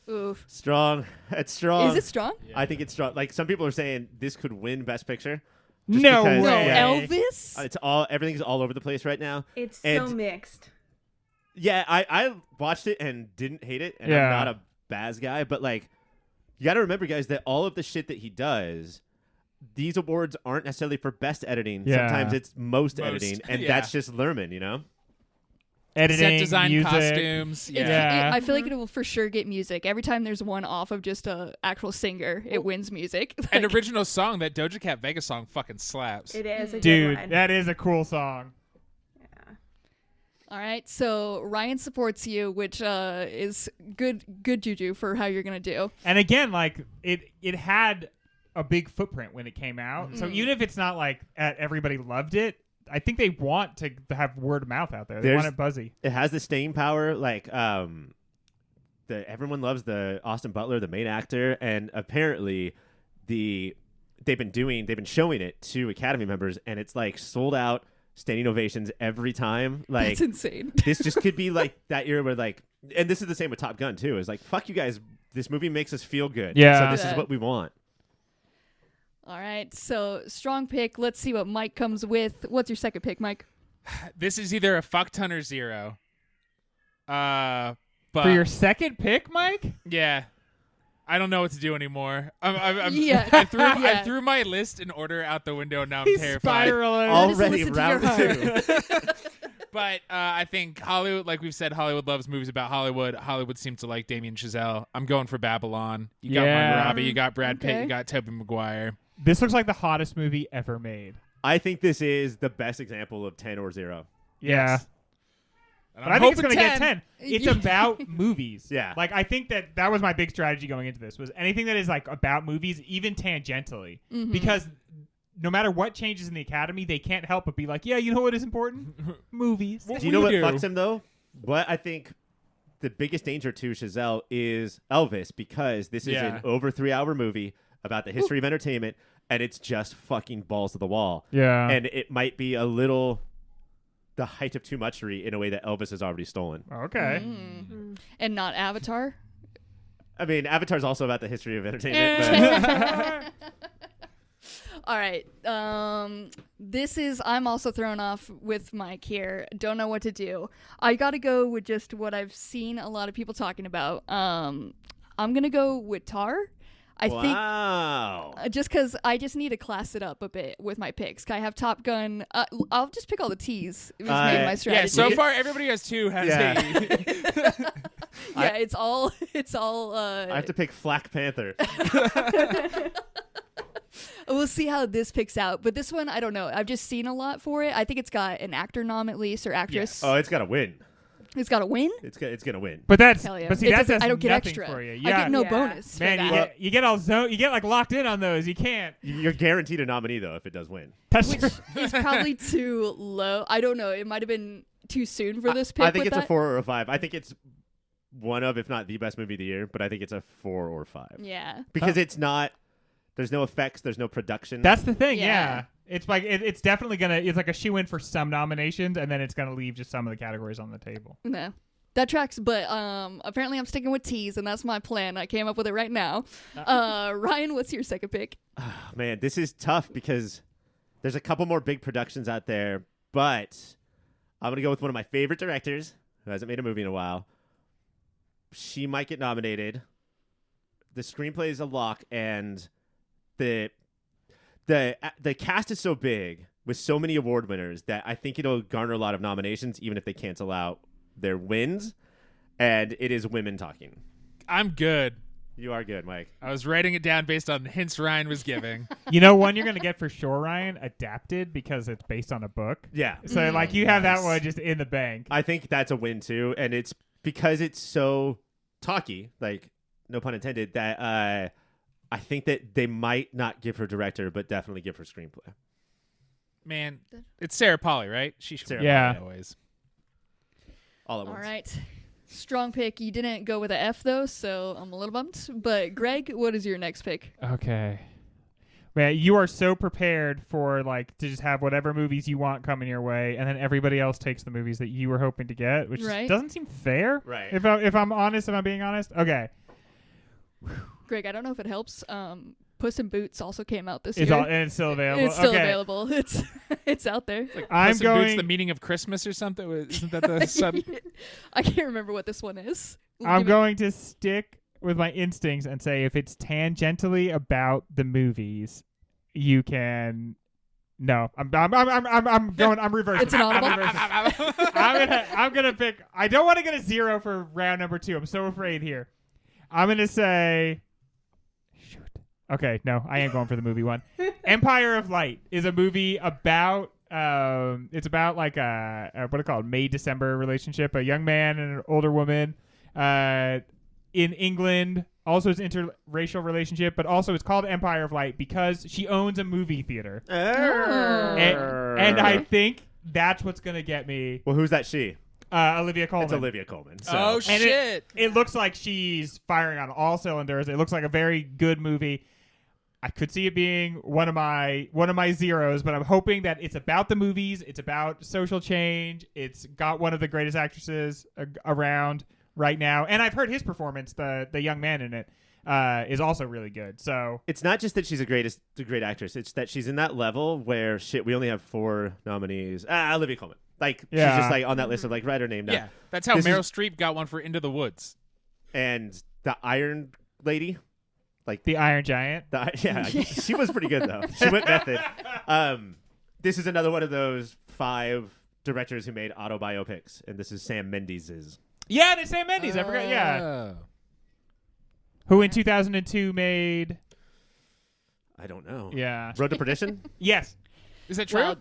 [SPEAKER 1] Oof.
[SPEAKER 2] Strong. It's strong.
[SPEAKER 1] Is it strong?
[SPEAKER 2] I think it's strong. Like, some people are saying this could win Best Picture.
[SPEAKER 3] No
[SPEAKER 2] because-
[SPEAKER 3] way.
[SPEAKER 2] yeah.
[SPEAKER 1] Elvis?
[SPEAKER 2] It's everything's all over the place right now.
[SPEAKER 5] It's so
[SPEAKER 2] And-
[SPEAKER 5] mixed.
[SPEAKER 2] Yeah, I watched it and didn't hate it, and
[SPEAKER 3] Yeah.
[SPEAKER 2] I'm not a Baz guy, but like, you got to remember, guys, that all of the shit that he does, these awards aren't necessarily for best editing.
[SPEAKER 3] Yeah.
[SPEAKER 2] Sometimes it's most editing, and
[SPEAKER 4] yeah.
[SPEAKER 2] that's just Lerman, you know?
[SPEAKER 3] Editing,
[SPEAKER 4] Set design,
[SPEAKER 3] music.
[SPEAKER 4] costumes.
[SPEAKER 1] It's-
[SPEAKER 3] Yeah.
[SPEAKER 1] I feel like it will for sure get music. Every time there's one off of just a actual singer, it wins music.
[SPEAKER 4] An
[SPEAKER 1] Like,
[SPEAKER 4] original song, that Doja Cat Vegas song fucking slaps.
[SPEAKER 5] It is a
[SPEAKER 3] Dude,
[SPEAKER 5] good one.
[SPEAKER 3] that is a cool song.
[SPEAKER 1] all right, so Ryan supports you, which is good juju for how you're gonna do.
[SPEAKER 3] And again, like it had a big footprint when it came out. So even if it's not like everybody loved it, I think they want to have word of mouth out there. They want it buzzy.
[SPEAKER 2] It has the staying power, like everyone loves the Austin Butler, the main actor, and apparently they've been showing it to Academy members, and it's like sold out, standing ovations every time. Like,
[SPEAKER 1] That's insane.
[SPEAKER 2] this just could be like that era where, like, and this is the same with Top Gun too. Is like, fuck you guys, this movie makes us feel good.
[SPEAKER 3] Yeah.
[SPEAKER 2] So this
[SPEAKER 1] Yeah.
[SPEAKER 2] is what we want.
[SPEAKER 1] All right, so strong pick. Let's see what Mike comes with. What's your second pick, Mike?
[SPEAKER 4] This is either a fuck ton or zero. But
[SPEAKER 3] For your second pick, Mike?
[SPEAKER 4] yeah, I don't know what to do anymore.
[SPEAKER 1] Yeah.
[SPEAKER 4] I threw
[SPEAKER 1] Yeah.
[SPEAKER 4] my list in order out the window. Now I'm
[SPEAKER 3] He's
[SPEAKER 4] terrified.
[SPEAKER 3] spiraling.
[SPEAKER 2] Already
[SPEAKER 1] listen to your
[SPEAKER 2] round two.
[SPEAKER 4] But I think Hollywood, like we've said, Hollywood loves movies about Hollywood. Hollywood seems to like Damien Chazelle. I'm going for Babylon. You got
[SPEAKER 3] Yeah.
[SPEAKER 4] Margot Robbie, you got Brad Pitt,
[SPEAKER 1] Okay.
[SPEAKER 4] you got Tobey Maguire.
[SPEAKER 3] This looks like the hottest movie ever made.
[SPEAKER 2] I think this is the best example of 10 or 0.
[SPEAKER 3] Yeah.
[SPEAKER 4] And
[SPEAKER 3] But
[SPEAKER 4] I'm
[SPEAKER 3] I think it's
[SPEAKER 4] hoping
[SPEAKER 3] going to get 10. It's
[SPEAKER 1] Yeah.
[SPEAKER 3] about movies.
[SPEAKER 2] Yeah.
[SPEAKER 3] Like, I think that was my big strategy going into this, was anything that is, like, about movies, even tangentially.
[SPEAKER 1] Mm-hmm.
[SPEAKER 3] Because no matter what changes in the Academy, they can't help but be like, yeah, you know what is important? Movies.
[SPEAKER 4] Well,
[SPEAKER 2] Do you know what
[SPEAKER 4] do.
[SPEAKER 2] fucks him though? What I think the biggest danger to Chazelle is Elvis, because this is an over 3-hour movie about the history of entertainment, and it's just fucking balls to the wall.
[SPEAKER 3] Yeah.
[SPEAKER 2] And it might be a little the height of too muchery in a way that Elvis has already stolen.
[SPEAKER 3] Okay.
[SPEAKER 1] And not Avatar.
[SPEAKER 2] I mean, Avatar's also about the history of entertainment.
[SPEAKER 1] All right. I'm also thrown off with Mike here. Don't know what to do. I got to go with just what I've seen a lot of people talking about. I'm going to go with Tar. I think just because I just need to class it up a bit with my picks. I have Top Gun. I'll just pick all the T's. It was maybe my strategy.
[SPEAKER 4] Yeah, so far everybody has 2.
[SPEAKER 1] Yeah, it's all.
[SPEAKER 2] I have to pick Black Panther.
[SPEAKER 1] We'll see how this picks out. But this one, I don't know. I've just seen a lot for it. I think it's got an actor nom at least, or actress.
[SPEAKER 2] Oh, it's got to win.
[SPEAKER 1] It's got to win?
[SPEAKER 2] It's gonna win.
[SPEAKER 3] But that's
[SPEAKER 1] Hell yeah.
[SPEAKER 3] but see that's
[SPEAKER 1] I don't get
[SPEAKER 3] nothing
[SPEAKER 1] extra
[SPEAKER 3] for you.
[SPEAKER 1] I
[SPEAKER 3] Yeah.
[SPEAKER 1] get no bonus.
[SPEAKER 3] Man,
[SPEAKER 1] for
[SPEAKER 3] you
[SPEAKER 1] that.
[SPEAKER 3] you get like locked in on those. You can't.
[SPEAKER 2] You're guaranteed a nominee though if it does win.
[SPEAKER 3] That's true.
[SPEAKER 1] It's probably too low. I don't know. It might have been too soon for this pick.
[SPEAKER 2] I think
[SPEAKER 1] with
[SPEAKER 2] it's
[SPEAKER 1] that.
[SPEAKER 2] a 4 or a 5. I think it's one of, if not the best movie of the year, but I think it's a 4 or 5.
[SPEAKER 1] Yeah.
[SPEAKER 2] Because it's not. There's no effects. There's no production.
[SPEAKER 3] That's the thing.
[SPEAKER 1] Yeah.
[SPEAKER 3] Yeah. It's like it's definitely gonna. It's like a shoe-in for some nominations, and then it's gonna leave just some of the categories on the table.
[SPEAKER 1] No. That tracks, but apparently I'm sticking with T's, and that's my plan. I came up with it right now. Ryan, what's your second pick?
[SPEAKER 2] Oh, man, this is tough because there's a couple more big productions out there, but I'm going to go with one of my favorite directors who hasn't made a movie in a while. She might get nominated. The screenplay is a lock, and the cast is so big with so many award winners that I think it'll garner a lot of nominations, even if they cancel out their wins, and it is Women Talking.
[SPEAKER 4] I'm good.
[SPEAKER 2] You are good, Mike.
[SPEAKER 4] I was writing it down based on the hints Ryan was giving.
[SPEAKER 3] You know, one you're gonna get for sure, Ryan, adapted because it's based on a book.
[SPEAKER 2] Yeah.
[SPEAKER 3] So like you have that
[SPEAKER 4] Nice.
[SPEAKER 3] one just in the bank.
[SPEAKER 2] I think that's a win too, and it's because it's so talky, like no pun intended, that I think that they might not give her director, but definitely give her screenplay.
[SPEAKER 4] Man, it's Sarah Polley, right? She should
[SPEAKER 2] Sarah
[SPEAKER 3] Yeah.
[SPEAKER 4] always.
[SPEAKER 2] All at
[SPEAKER 1] All
[SPEAKER 2] once.
[SPEAKER 1] right. Strong pick. You didn't go with an F, though, so I'm a little bummed. But, Greg, what is your next pick?
[SPEAKER 3] Okay. Man, you are so prepared for like to just have whatever movies you want coming your way, and then everybody else takes the movies that you were hoping to get, which
[SPEAKER 1] Right.
[SPEAKER 3] doesn't seem fair.
[SPEAKER 2] Right.
[SPEAKER 3] If I'm being honest. Okay.
[SPEAKER 1] Greg, I don't know if it helps. Puss in Boots also came out this
[SPEAKER 3] And
[SPEAKER 1] year.
[SPEAKER 3] it's still available.
[SPEAKER 1] It's still
[SPEAKER 3] Okay.
[SPEAKER 1] available. It's out there.
[SPEAKER 3] I'm
[SPEAKER 4] Puss in Boots,
[SPEAKER 3] going.
[SPEAKER 4] the meaning of Christmas or something. Isn't that the sub?
[SPEAKER 1] I can't remember what this one is.
[SPEAKER 3] I'm
[SPEAKER 1] Give me-
[SPEAKER 3] going to stick with my instincts and say if it's tangentially about the movies, you can. No, I'm going. I'm reversing.
[SPEAKER 1] It's an audible?
[SPEAKER 3] I'm gonna pick. I don't want to get a 0 for round number 2. I'm so afraid here. I'm gonna say. Shoot. Okay, no, I ain't going for the movie one. Empire of Light is a movie about. It's about like a what do you call it? May-December relationship. A young man and an older woman. In England. Also, it's interracial relationship, but also it's called Empire of Light because she owns a movie theater. And I think that's what's going to get me.
[SPEAKER 2] Well, who's that she?
[SPEAKER 3] Olivia Colman.
[SPEAKER 2] It's Olivia Colman. So.
[SPEAKER 4] Oh,
[SPEAKER 3] And
[SPEAKER 4] shit.
[SPEAKER 3] It looks like she's firing on all cylinders. It looks like a very good movie. I could see it being one of my zeros, but I'm hoping that it's about the movies. It's about social change. It's got one of the greatest actresses around right now, and I've heard his performance, the young man in it, is also really good. So
[SPEAKER 2] It's not just that she's a great actress. It's that she's in that level where we only have 4 nominees. Olivia Colman. Like she's
[SPEAKER 3] Yeah.
[SPEAKER 2] just like on that list of like write her name down.
[SPEAKER 4] Yeah, that's how
[SPEAKER 2] This
[SPEAKER 4] Meryl
[SPEAKER 2] is-
[SPEAKER 4] Streep got one for Into the Woods.
[SPEAKER 2] And the Iron Lady, like
[SPEAKER 3] the Iron Giant.
[SPEAKER 2] yeah, she was pretty good though. She went method. This is another one of those 5 directors who made autobiopics, and this is Sam Mendes'.
[SPEAKER 3] Yeah, it's Sam Mendes. I forgot. Yeah,
[SPEAKER 4] Oh.
[SPEAKER 3] who in 2002 made.
[SPEAKER 2] I don't know.
[SPEAKER 3] Yeah.
[SPEAKER 2] Road to Perdition.
[SPEAKER 3] Yes.
[SPEAKER 4] Is that true?
[SPEAKER 1] Well,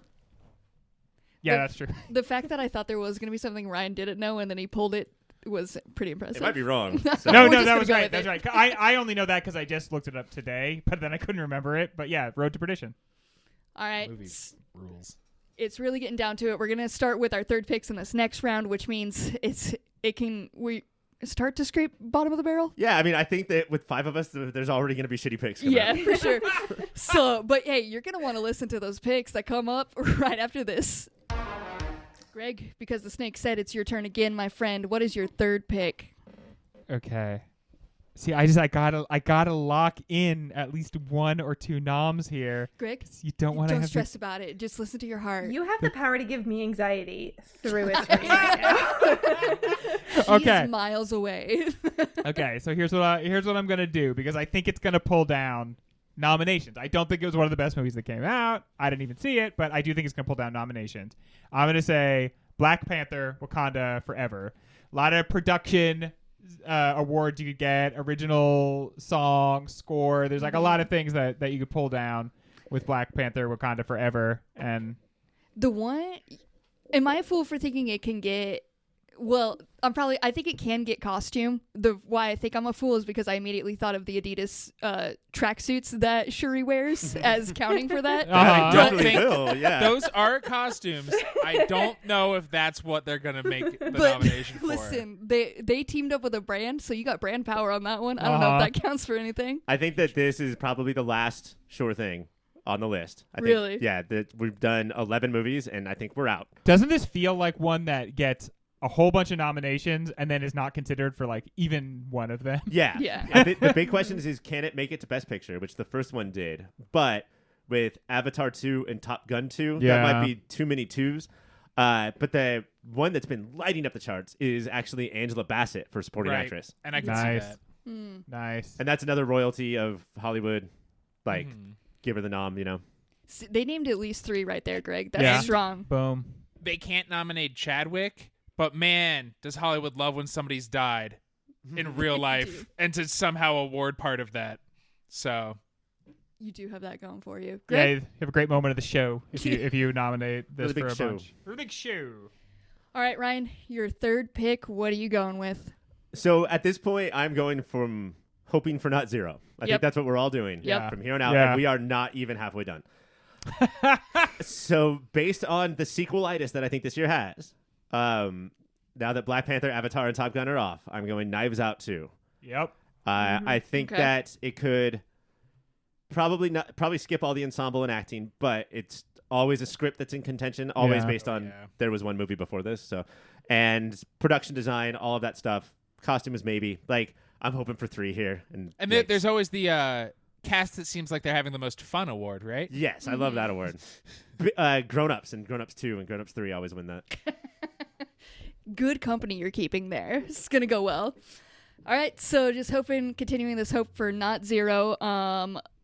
[SPEAKER 3] Yeah,
[SPEAKER 1] The-
[SPEAKER 3] that's true.
[SPEAKER 1] The fact that I thought there was going to be something Ryan didn't know and then he pulled it was pretty impressive.
[SPEAKER 2] It might be wrong. So.
[SPEAKER 3] No,
[SPEAKER 1] We're just
[SPEAKER 3] that
[SPEAKER 1] gonna
[SPEAKER 3] was
[SPEAKER 1] go
[SPEAKER 3] right.
[SPEAKER 1] with
[SPEAKER 3] That's
[SPEAKER 1] it.
[SPEAKER 3] right. I only know that because I just looked it up today, but then I couldn't remember it. But yeah, Road to Perdition.
[SPEAKER 1] All right.
[SPEAKER 4] Movies rules.
[SPEAKER 1] It's really getting down to it. We're going to start with our third picks in this next round, which means start to scrape bottom of the barrel.
[SPEAKER 2] Yeah, I mean, I think that with 5 of us, there's already going to be shitty picks. coming
[SPEAKER 1] Yeah,
[SPEAKER 2] up.
[SPEAKER 1] for sure. So, but hey, you're going to want to listen to those picks that come up right after this. Greg, because the snake said it's your turn again, my friend. What is your third pick?
[SPEAKER 3] Okay. See, I gotta lock in at least 1 or 2 noms here.
[SPEAKER 1] Greg,
[SPEAKER 3] You don't want to
[SPEAKER 1] don't
[SPEAKER 3] have
[SPEAKER 1] stress about it. Just listen to your heart.
[SPEAKER 5] You have the power to give me anxiety through it right now.
[SPEAKER 3] Okay.
[SPEAKER 1] She's miles away.
[SPEAKER 3] Okay, so here's what I'm gonna do because I think it's gonna pull down nominations. I don't think it was one of the best movies that came out. I didn't even see it, but I do think it's gonna pull down nominations. I'm gonna say Black Panther: Wakanda Forever. A lot of production awards you could get, original song, score. There's like a lot of things that you could pull down with Black Panther: Wakanda Forever. And
[SPEAKER 1] The one, am I a fool for thinking it can get? Well, I think it can get costume. Why I think I'm a fool is because I immediately thought of the Adidas tracksuits that Shuri wears as counting for that.
[SPEAKER 2] I
[SPEAKER 3] Uh-huh.
[SPEAKER 2] definitely
[SPEAKER 4] Think
[SPEAKER 2] will. Yeah.
[SPEAKER 4] Those are costumes. I don't know if that's what they're gonna make the nomination for.
[SPEAKER 1] Listen, they teamed up with a brand, so you got brand power on that one. I don't know if that counts for anything.
[SPEAKER 2] I think that this is probably the last sure thing on the list. I
[SPEAKER 1] Really?
[SPEAKER 2] Think, yeah. That we've done 11 movies, and I think we're out.
[SPEAKER 3] doesn't this feel like one that gets a whole bunch of nominations and then is not considered for like even one of them?
[SPEAKER 2] Yeah.
[SPEAKER 1] Yeah.
[SPEAKER 2] I think the big question is can it make it to Best Picture, which the first one did. But with Avatar 2 and Top Gun 2,
[SPEAKER 3] Yeah.
[SPEAKER 2] that might be too many twos. But the one that's been lighting up the charts is actually Angela Bassett for supporting
[SPEAKER 4] Right.
[SPEAKER 2] actress.
[SPEAKER 4] And I can
[SPEAKER 3] Nice.
[SPEAKER 4] see that.
[SPEAKER 3] Nice.
[SPEAKER 2] And that's another royalty of Hollywood. Like, give her the nom, you know.
[SPEAKER 1] They named at least 3 right there, Greg. That's
[SPEAKER 3] Yeah.
[SPEAKER 1] strong.
[SPEAKER 3] Boom.
[SPEAKER 4] They can't nominate Chadwick, but man, does Hollywood love when somebody's died in real life and to somehow award part of that. So
[SPEAKER 1] You do have that going for you.
[SPEAKER 3] Yeah,
[SPEAKER 1] Greg?
[SPEAKER 3] you have a great moment of the show if you nominate this
[SPEAKER 2] Really big
[SPEAKER 3] for a
[SPEAKER 2] show.
[SPEAKER 3] bunch. Really big show.
[SPEAKER 1] All right, Ryan, your third pick. What are you going with?
[SPEAKER 2] So at this point, I'm going from hoping for not zero. I
[SPEAKER 1] Yep.
[SPEAKER 2] think that's what we're all doing
[SPEAKER 1] Yep.
[SPEAKER 2] from here on out.
[SPEAKER 3] Yeah.
[SPEAKER 2] And we are not even halfway done. So based on the sequelitis that I think this year has, now that Black Panther, Avatar, and Top Gun are off, I'm going Knives Out 2.
[SPEAKER 3] Yep.
[SPEAKER 2] I think
[SPEAKER 1] Okay.
[SPEAKER 2] that it could probably skip all the ensemble and acting, but it's always a script that's in contention, always
[SPEAKER 3] Yeah.
[SPEAKER 2] based on
[SPEAKER 4] yeah.
[SPEAKER 2] there was one movie before this. So, and production design, all of that stuff. Costumes, maybe. Like, I'm hoping for 3 here. And yikes.
[SPEAKER 4] there's always the cast that seems like they're having the most fun award, right?
[SPEAKER 2] Yes, I love that award. Grown-ups and Grown-ups 2 and Grown-ups 3 always win that.
[SPEAKER 1] Good company you're keeping there. It's going to go well. All right, so just continuing this hope for not zero.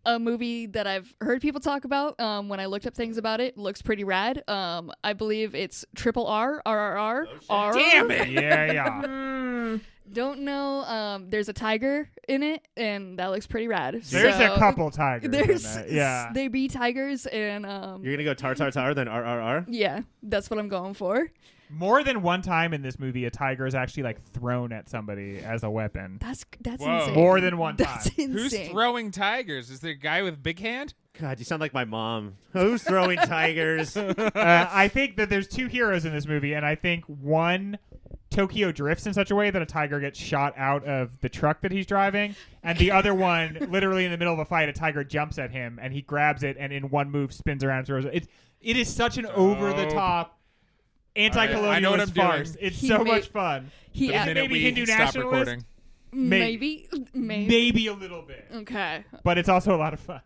[SPEAKER 1] A movie that I've heard people talk about when I looked up things about it looks pretty rad. I believe it's RRR.
[SPEAKER 4] Damn it!
[SPEAKER 3] Yeah.
[SPEAKER 1] Don't know. There's a tiger in it, and that looks pretty rad.
[SPEAKER 3] There's
[SPEAKER 1] So,
[SPEAKER 3] a couple tigers
[SPEAKER 1] There's
[SPEAKER 3] in it. Yeah.
[SPEAKER 1] they be tigers, and
[SPEAKER 2] You're going to go tar, tar, tar, then RRR?
[SPEAKER 1] yeah, that's what I'm going for.
[SPEAKER 3] More than one time in this movie, a tiger is actually like thrown at somebody as a weapon.
[SPEAKER 1] That's
[SPEAKER 4] Whoa.
[SPEAKER 1] insane.
[SPEAKER 3] More than one
[SPEAKER 1] That's
[SPEAKER 3] time.
[SPEAKER 4] Who's
[SPEAKER 1] insane.
[SPEAKER 4] throwing tigers? Is there a guy with big hand?
[SPEAKER 2] God, you sound like my mom. Who's throwing tigers?
[SPEAKER 3] I think that there's 2 heroes in this movie, and I think one, Tokyo drifts in such a way that a tiger gets shot out of the truck that he's driving, and the other one, literally in the middle of a fight, a tiger jumps at him, and he grabs it, and in one move spins around and throws it. It is such an over-the-top
[SPEAKER 4] I know what
[SPEAKER 3] anti-colonialist
[SPEAKER 4] I'm doing.
[SPEAKER 3] farce. It's
[SPEAKER 1] He
[SPEAKER 3] so
[SPEAKER 1] made-
[SPEAKER 3] much fun.
[SPEAKER 1] He
[SPEAKER 4] The
[SPEAKER 1] a-
[SPEAKER 4] minute
[SPEAKER 3] maybe
[SPEAKER 4] we
[SPEAKER 3] Hindu
[SPEAKER 4] stop
[SPEAKER 3] nationalist?
[SPEAKER 4] recording.
[SPEAKER 1] maybe.
[SPEAKER 3] Maybe a little bit.
[SPEAKER 1] Okay.
[SPEAKER 3] But it's also a lot of fun.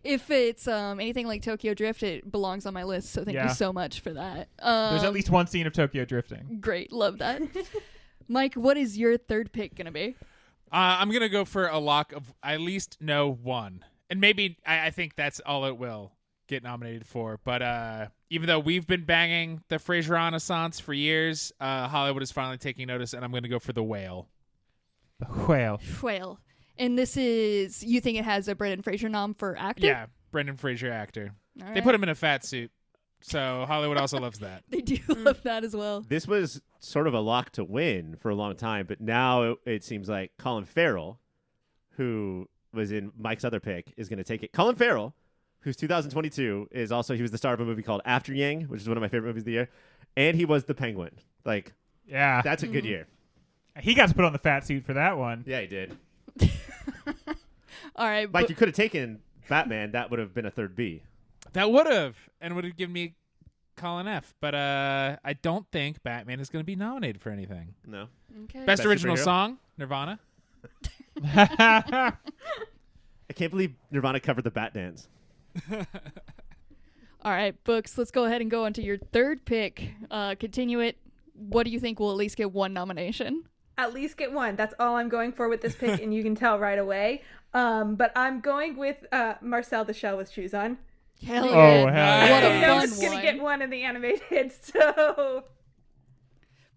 [SPEAKER 1] If it's anything like Tokyo Drift, it belongs on my list. So thank
[SPEAKER 3] Yeah.
[SPEAKER 1] you so much for that.
[SPEAKER 3] There's at least one scene of Tokyo drifting.
[SPEAKER 1] Great, love that. Mike, what is your third pick gonna be?
[SPEAKER 4] I'm going to go for a lock of I at least know one. And maybe I think that's all it will get nominated for. But even though we've been banging the Frasier Renaissance for years, Hollywood is finally taking notice, and I'm going to go for The Whale.
[SPEAKER 3] The whale.
[SPEAKER 1] Whale. And this is, you think it has a Brendan Fraser nom for actor?
[SPEAKER 4] Yeah, Brendan Fraser actor.
[SPEAKER 1] All
[SPEAKER 4] They
[SPEAKER 1] right.
[SPEAKER 4] put him in a fat suit, so Hollywood also loves that.
[SPEAKER 1] They do love that as well.
[SPEAKER 2] This was sort of a lock to win for a long time, but now it seems like Colin Farrell, who was in Mike's other pick, is going to take it. Colin Farrell, who's 2022, he was the star of a movie called After Yang, which is one of my favorite movies of the year, and he was the Penguin. Like,
[SPEAKER 3] Yeah.
[SPEAKER 2] that's a good year.
[SPEAKER 3] He got to put on the fat suit for that one.
[SPEAKER 2] Yeah, he did.
[SPEAKER 1] All right,
[SPEAKER 2] Mike, you could have taken Batman. That would have been a third B.
[SPEAKER 4] That would have, and would have given me Colin F. But I don't think Batman is going to be nominated for anything.
[SPEAKER 2] No.
[SPEAKER 1] okay.
[SPEAKER 4] Best
[SPEAKER 2] Best
[SPEAKER 4] original
[SPEAKER 2] superhero?
[SPEAKER 4] song, Nirvana.
[SPEAKER 2] I can't believe Nirvana covered the Bat Dance.
[SPEAKER 1] All right, Books, let's go ahead and go on to your third pick. Continue it. What do you think will at least get one nomination?
[SPEAKER 5] At least get one. That's all I'm going for with this pick, and you can tell right away. But I'm going with Marcel the Shell with Shoes On.
[SPEAKER 1] Hell
[SPEAKER 3] Oh,
[SPEAKER 1] yeah.
[SPEAKER 3] hell yeah.
[SPEAKER 1] What a
[SPEAKER 5] I know
[SPEAKER 1] fun
[SPEAKER 5] it's gonna
[SPEAKER 1] one.
[SPEAKER 5] get one in the animated, so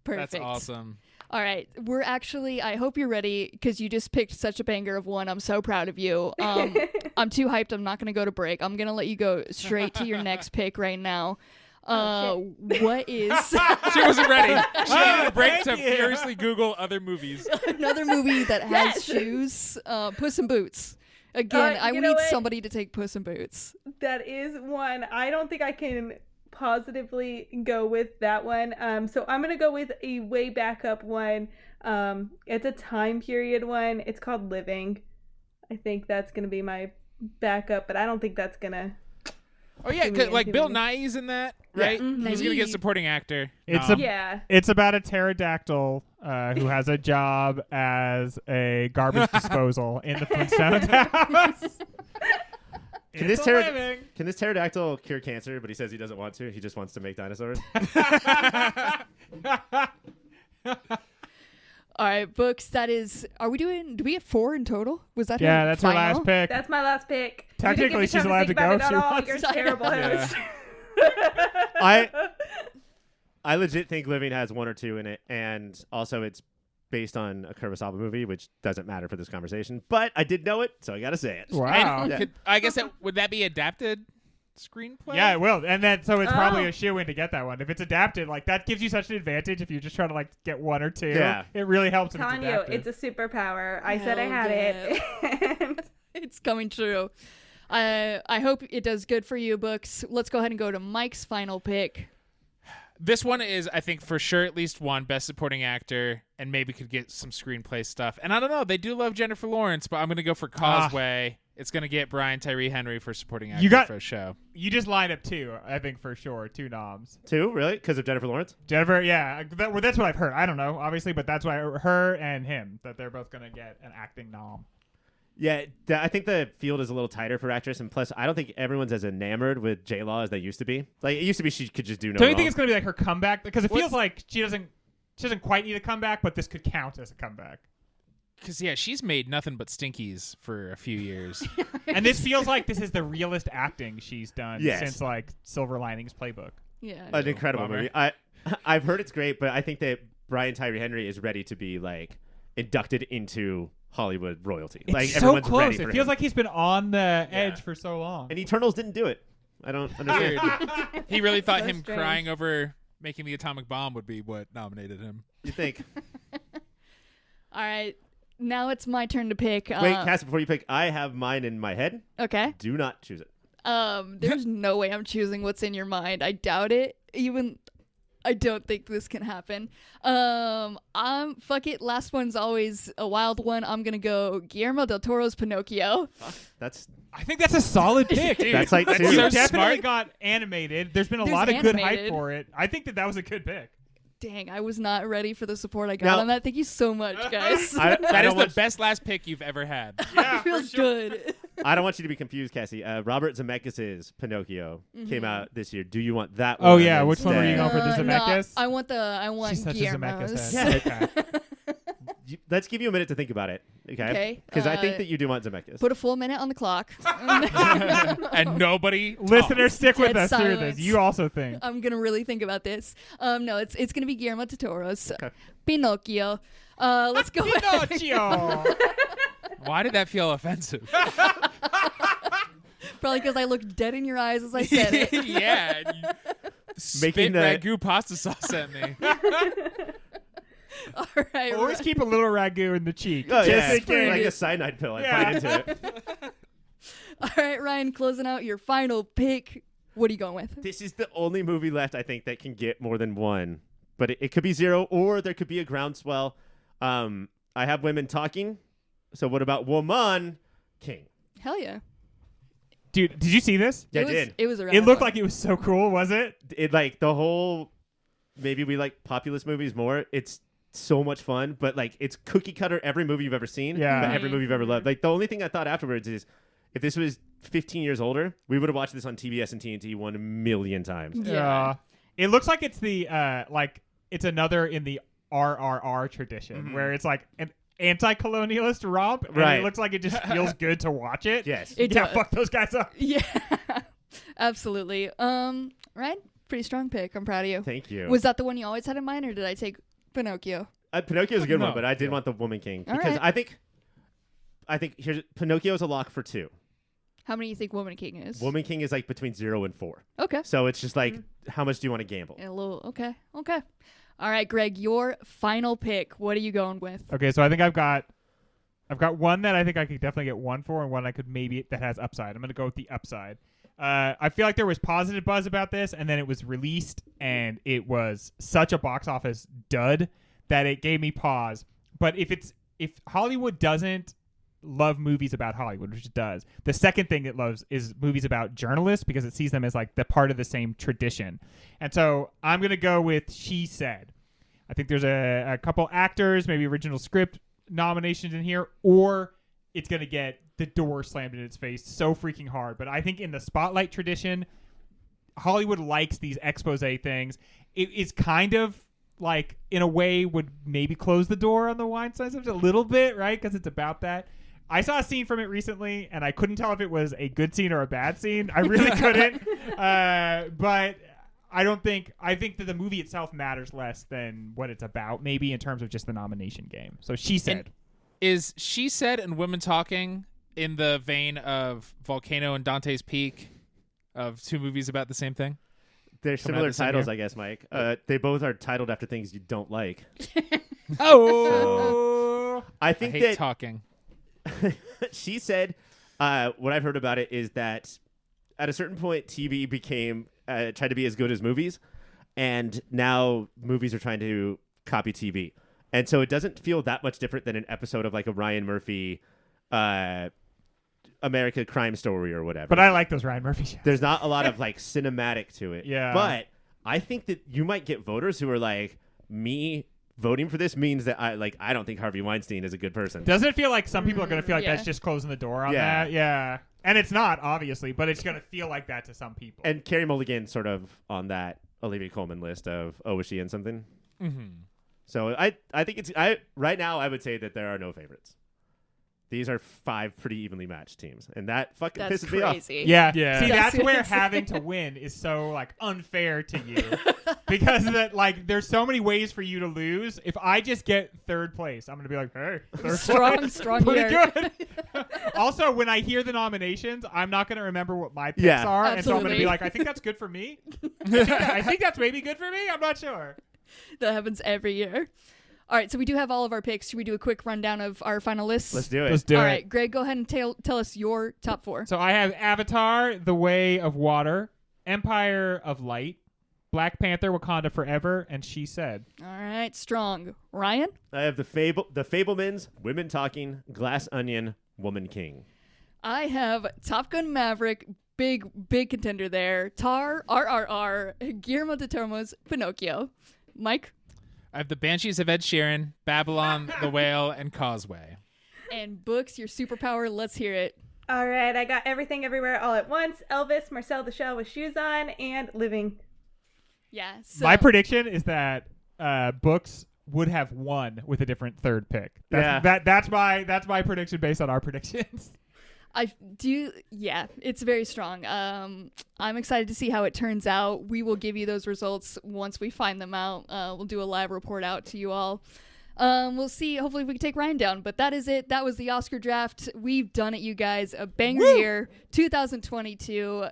[SPEAKER 1] Perfect.
[SPEAKER 4] That's awesome.
[SPEAKER 1] All right, we're actually, I hope you're ready because you just picked such a banger of one. I'm so proud of you. I'm too hyped. I'm not going to go to break. I'm going to let you go straight to your next pick right now. What is
[SPEAKER 4] She wasn't ready. She needed a break to
[SPEAKER 3] Thank you.
[SPEAKER 4] furiously Google other movies.
[SPEAKER 1] another movie that has
[SPEAKER 5] Yes.
[SPEAKER 1] shoes? Puss in Boots. Again, I
[SPEAKER 5] you
[SPEAKER 1] need
[SPEAKER 5] know what?
[SPEAKER 1] somebody to take Puss in Boots.
[SPEAKER 5] that is one. I don't think I can positively go with that one. So I'm gonna go with a way back up one. It's a time period one. It's called Living. I think that's gonna be my backup, but I don't think that's gonna.
[SPEAKER 4] Oh yeah,
[SPEAKER 5] Give me
[SPEAKER 4] 'cause, like
[SPEAKER 5] give
[SPEAKER 4] Bill
[SPEAKER 5] me.
[SPEAKER 4] Nye's in that, right?
[SPEAKER 5] Mhm.
[SPEAKER 4] He's gonna get supporting actor.
[SPEAKER 3] It's
[SPEAKER 4] nom.
[SPEAKER 5] Yeah.
[SPEAKER 3] It's about a pterodactyl who has a job as a garbage disposal in the Flintstones house.
[SPEAKER 2] Can
[SPEAKER 3] It's
[SPEAKER 2] this,
[SPEAKER 3] a
[SPEAKER 2] pterod-
[SPEAKER 3] living.
[SPEAKER 2] can this pterodactyl cure cancer, but he says he doesn't want to? He just wants to make dinosaurs?
[SPEAKER 1] All right, Books, that is, do we have 4 in total? Was that
[SPEAKER 3] Yeah,
[SPEAKER 1] her
[SPEAKER 3] that's her
[SPEAKER 1] final?
[SPEAKER 3] last pick.
[SPEAKER 5] That's my last pick. You didn't
[SPEAKER 3] Technically,
[SPEAKER 5] give me
[SPEAKER 3] she's
[SPEAKER 5] time
[SPEAKER 3] allowed
[SPEAKER 5] think
[SPEAKER 3] to
[SPEAKER 5] about
[SPEAKER 3] go
[SPEAKER 5] it
[SPEAKER 3] if she
[SPEAKER 5] at all.
[SPEAKER 3] wants.
[SPEAKER 5] You're a
[SPEAKER 1] I
[SPEAKER 5] terrible
[SPEAKER 1] know.
[SPEAKER 5] host.
[SPEAKER 2] I legit think Living has 1 or 2 in it, and also it's based on a Kurosawa movie, which doesn't matter for this conversation. But I did know it, so I gotta say it.
[SPEAKER 3] Wow.
[SPEAKER 4] And
[SPEAKER 2] Yeah.
[SPEAKER 4] I guess would that be adapted screenplay?
[SPEAKER 3] Yeah, it will, and then so it's probably
[SPEAKER 5] Oh.
[SPEAKER 3] a shoe in to get that one. If it's adapted, like that gives you such an advantage. If you're just trying to like get 1 or 2,
[SPEAKER 2] Yeah.
[SPEAKER 3] it really helps.
[SPEAKER 5] I'm
[SPEAKER 3] if
[SPEAKER 5] telling
[SPEAKER 3] it's
[SPEAKER 5] you,
[SPEAKER 3] adapted.
[SPEAKER 5] it's a superpower. I said I
[SPEAKER 1] Hell
[SPEAKER 5] had it.
[SPEAKER 1] It's coming true. I hope it does good for you, Books. Let's go ahead and go to Mike's final pick.
[SPEAKER 4] This one is, I think, for sure at least one best supporting actor, and maybe could get some screenplay stuff. And I don't know, they do love Jennifer Lawrence, but I'm gonna go for Causeway. It's gonna get Brian Tyree Henry for supporting actor for a show.
[SPEAKER 3] You just lined up 2, I think for sure, 2 noms.
[SPEAKER 2] 2? Really? Because of Jennifer Lawrence?
[SPEAKER 3] Jennifer, yeah, that's what I've heard. I don't know, obviously, but that's why her and him that they're both gonna get an acting nom.
[SPEAKER 2] Yeah, I think the field is a little tighter for actress, and plus, I don't think everyone's as enamored with J-Law as they used to be. Like, it used to be she could just do no
[SPEAKER 3] Don't you
[SPEAKER 2] wrong.
[SPEAKER 3] think it's gonna be like her comeback? Because it
[SPEAKER 4] What's-
[SPEAKER 3] feels like she doesn't quite need a comeback, but this could count as a comeback.
[SPEAKER 4] Because yeah, she's made nothing but stinkies for a few years.
[SPEAKER 3] And this feels like this is the realest acting she's done
[SPEAKER 2] Yes.
[SPEAKER 3] since like Silver Linings Playbook.
[SPEAKER 1] Yeah.
[SPEAKER 2] An incredible
[SPEAKER 4] Bummer.
[SPEAKER 2] movie. I've heard it's great, but I think that Brian Tyree Henry is ready to be like inducted into Hollywood royalty.
[SPEAKER 3] It's
[SPEAKER 2] Like
[SPEAKER 3] so
[SPEAKER 2] everyone's
[SPEAKER 3] close.
[SPEAKER 2] ready
[SPEAKER 3] It
[SPEAKER 2] for
[SPEAKER 3] feels
[SPEAKER 2] him.
[SPEAKER 3] like he's been on the edge for so long.
[SPEAKER 2] And Eternals didn't do it. I don't understand.
[SPEAKER 4] Weird. He really thought
[SPEAKER 5] So
[SPEAKER 4] him
[SPEAKER 5] strange.
[SPEAKER 4] crying over making the atomic bomb would be what nominated him.
[SPEAKER 2] You think?
[SPEAKER 1] All right. Now it's my turn to pick.
[SPEAKER 2] Wait, Cass, before you pick, I have mine in my head.
[SPEAKER 1] Okay.
[SPEAKER 2] Do not choose it.
[SPEAKER 1] There's no way I'm choosing what's in your mind. I doubt it. I don't think this can happen. Fuck it. Last one's always a wild one. I'm gonna go Guillermo del Toro's Pinocchio.
[SPEAKER 2] That's
[SPEAKER 3] I think that's a solid pick.
[SPEAKER 4] Dude,
[SPEAKER 2] That's like two.
[SPEAKER 3] You
[SPEAKER 4] so
[SPEAKER 3] definitely
[SPEAKER 4] smart.
[SPEAKER 3] got animated. There's been a
[SPEAKER 1] There's
[SPEAKER 3] lot of good hype
[SPEAKER 1] animated.
[SPEAKER 3] for it. I think that was a good pick.
[SPEAKER 1] Dang, I was not ready for the support I got
[SPEAKER 2] Now-
[SPEAKER 1] on that. Thank you so much, guys.
[SPEAKER 2] I
[SPEAKER 4] That is
[SPEAKER 2] don't
[SPEAKER 4] the
[SPEAKER 2] want,
[SPEAKER 4] best last pick you've ever had.
[SPEAKER 3] Yeah,
[SPEAKER 1] Feels good.
[SPEAKER 2] I don't want you to be confused, Cassie. Robert Zemeckis' Pinocchio came out this year. Do you want that
[SPEAKER 3] Oh,
[SPEAKER 2] one?
[SPEAKER 3] yeah, which one were you
[SPEAKER 2] instead?
[SPEAKER 3] going for, the
[SPEAKER 1] No,
[SPEAKER 3] Zemeckis?
[SPEAKER 1] I want
[SPEAKER 3] She's such a
[SPEAKER 1] Guillermo's.
[SPEAKER 3] Zemeckis
[SPEAKER 2] Yeah.
[SPEAKER 3] head. Okay.
[SPEAKER 2] Let's give you a minute to think about it, okay?
[SPEAKER 1] Okay,
[SPEAKER 2] Because I think
[SPEAKER 1] uh,
[SPEAKER 2] that you do want Zemeckis.
[SPEAKER 1] Put a full minute on the clock.
[SPEAKER 4] And nobody
[SPEAKER 3] Listeners, stick with
[SPEAKER 1] Dead
[SPEAKER 3] us through
[SPEAKER 1] silence.
[SPEAKER 3] this. You also think.
[SPEAKER 1] I'm gonna really think about this. No, it's gonna be Guillermo del Toro's
[SPEAKER 2] Okay.
[SPEAKER 1] Pinocchio. Let's go.
[SPEAKER 3] Pinocchio.
[SPEAKER 4] Why did that feel offensive?
[SPEAKER 1] Probably because I looked dead in your eyes as I said it.
[SPEAKER 4] Yeah. and you
[SPEAKER 2] Making
[SPEAKER 4] spit
[SPEAKER 2] the-
[SPEAKER 4] ragu pasta sauce at me.
[SPEAKER 1] All right.
[SPEAKER 3] Always keep a little ragu in the cheek.
[SPEAKER 2] Oh,
[SPEAKER 3] just
[SPEAKER 2] yeah.
[SPEAKER 3] in case.
[SPEAKER 2] Like a cyanide pill. I
[SPEAKER 3] Yeah.
[SPEAKER 2] put it into it.
[SPEAKER 1] All right, Ryan, closing out your final pick. What are you going with?
[SPEAKER 2] This is the only movie left, I think, that can get more than one. But it could be 0, or there could be a groundswell. I have women talking. So what about woman king?
[SPEAKER 1] Hell yeah.
[SPEAKER 3] Dude, did you see this?
[SPEAKER 2] Yeah,
[SPEAKER 1] it
[SPEAKER 2] I did.
[SPEAKER 1] It was around.
[SPEAKER 3] It looked like it was so cool, was it?
[SPEAKER 2] It like the whole. Maybe we like populist movies more. It's so much fun, but like it's cookie cutter every movie you've ever seen.
[SPEAKER 3] Yeah.
[SPEAKER 2] But every movie you've ever loved. Like the only thing I thought afterwards is, if this was 15 years older, we would have watched this on TBS and TNT 1,000,000 times.
[SPEAKER 1] Yeah.
[SPEAKER 3] It looks like it's the it's another in the RRR tradition where it's like an anti-colonialist romp, and
[SPEAKER 2] Right.
[SPEAKER 3] it looks like it just feels good to watch it.
[SPEAKER 2] Yes.
[SPEAKER 1] It
[SPEAKER 3] Yeah,
[SPEAKER 1] does.
[SPEAKER 3] fuck those guys up.
[SPEAKER 1] Yeah. Absolutely. Ryan, pretty strong pick. I'm proud of you.
[SPEAKER 2] Thank you.
[SPEAKER 1] Was that the one you always had in mind, or did I take Pinocchio?
[SPEAKER 2] Pinocchio's a good one,
[SPEAKER 4] No.
[SPEAKER 2] but I did want the Woman King
[SPEAKER 1] All
[SPEAKER 2] because
[SPEAKER 1] right.
[SPEAKER 2] I think here's Pinocchio's a lock for 2.
[SPEAKER 1] How many you think Woman King is?
[SPEAKER 2] Woman King is like between 0 and 4.
[SPEAKER 1] Okay.
[SPEAKER 2] So it's just like, how much do you want to gamble?
[SPEAKER 1] A little. Okay. Okay. All right, Greg, your final pick. What are you going with?
[SPEAKER 3] Okay, so I think I've got one that I think I could definitely get 1 for, and one I could maybe that has upside. I'm gonna go with the upside. I feel like there was positive buzz about this, and then it was released, and it was such a box office dud that it gave me pause. But if Hollywood doesn't love movies about Hollywood, which it does, the second thing it loves is movies about journalists because it sees them as like the part of the same tradition. And so I'm gonna go with She Said. I think there's a couple actors, maybe original script nominations in here, or it's going to get the door slammed in its face so freaking hard. But I think in the spotlight tradition, Hollywood likes these expose things. It is kind of like, in a way, would maybe close the door on the Weinstein stuff a little bit, right? Because it's about that. I saw a scene from it recently, and I couldn't tell if it was a good scene or a bad scene. I really couldn't. But I think that the movie itself matters less than what it's about, maybe in terms of just the nomination game. So She Said.
[SPEAKER 4] And is She Said and Women Talking in the vein of Volcano and Dante's Peak, of 2 movies about the same thing?
[SPEAKER 2] They're
[SPEAKER 4] Coming out
[SPEAKER 2] similar
[SPEAKER 4] the same
[SPEAKER 2] titles,
[SPEAKER 4] year?
[SPEAKER 2] I guess, Mike. They both are titled after things you don't like.
[SPEAKER 3] Oh!
[SPEAKER 2] I
[SPEAKER 4] I
[SPEAKER 2] think
[SPEAKER 4] hate
[SPEAKER 2] that
[SPEAKER 4] talking.
[SPEAKER 2] She Said, what I've heard about it is that at a certain point, TV became tried to be as good as movies, and now movies are trying to copy TV, and so it doesn't feel that much different than an episode of like a Ryan Murphy, American Crime Story or whatever.
[SPEAKER 3] But I like those Ryan Murphy shows.
[SPEAKER 2] There's not a lot of like cinematic to it.
[SPEAKER 3] Yeah.
[SPEAKER 2] But I think that you might get voters who are like, me voting for this means that I don't think Harvey Weinstein is a good person.
[SPEAKER 3] Doesn't it feel like some people are going to feel like
[SPEAKER 1] yeah.
[SPEAKER 3] that's just closing the door on
[SPEAKER 2] Yeah.
[SPEAKER 3] that? Yeah. And it's not, obviously, but it's going to feel like that to some people.
[SPEAKER 2] And Carey Mulligan sort of on that Olivia Colman list of, was she in something?
[SPEAKER 4] Mm-hmm.
[SPEAKER 2] So I think it's right now I would say that there are no favorites. These are 5 pretty evenly matched teams, and that fucking
[SPEAKER 1] That's
[SPEAKER 2] pisses me off.
[SPEAKER 1] crazy.
[SPEAKER 3] Yeah.
[SPEAKER 4] Yeah.
[SPEAKER 3] See,
[SPEAKER 1] That's
[SPEAKER 3] that's where
[SPEAKER 1] insane.
[SPEAKER 3] having to win is so like unfair to you because that like there's so many ways for you to lose. If I just get 3rd place, I'm gonna be like, hey, 3rd
[SPEAKER 1] Strong,
[SPEAKER 3] place,
[SPEAKER 1] strong
[SPEAKER 3] pretty
[SPEAKER 1] year.
[SPEAKER 3] good. Also, when I hear the nominations, I'm not gonna remember what my picks
[SPEAKER 2] Yeah.
[SPEAKER 3] are, and so I'm gonna
[SPEAKER 1] Absolutely.
[SPEAKER 3] be like, I think that's good for me. I think that's maybe good for me. I'm not sure.
[SPEAKER 1] That happens every year. All right, so we do have all of our picks. Should we do a quick rundown of our final lists?
[SPEAKER 2] Let's do it.
[SPEAKER 3] Let's do
[SPEAKER 1] All
[SPEAKER 3] it.
[SPEAKER 1] right, Greg, go ahead and tell us your top 4.
[SPEAKER 3] So I have Avatar: The Way of Water, Empire of Light, Black Panther: Wakanda Forever, and She Said.
[SPEAKER 1] All right, strong. Ryan?
[SPEAKER 2] I have the Fablemans, Women Talking, Glass Onion, Woman King.
[SPEAKER 1] I have Top Gun Maverick, big contender there. Tar, RRR, Guillermo del Toro's Pinocchio. Mike?
[SPEAKER 4] I have the Banshees of Ed Sheeran, Babylon, The Whale, and Causeway.
[SPEAKER 1] And books, your superpower. Let's hear it.
[SPEAKER 5] All right, I got Everything Everywhere All at Once, Elvis, Marcel the Shell with Shoes On, and Living.
[SPEAKER 1] Yeah. So,
[SPEAKER 3] My prediction is that books would have won with a different 3rd pick. That's my prediction based on our predictions.
[SPEAKER 1] I do. Yeah, it's very strong. I'm excited to see how it turns out. We will give you those results once we find them out. We'll do a live report out to you all. We'll see. Hopefully we can take Ryan down. But that is it. That was the Oscar draft. We've done it, you guys. A banger year, 2022.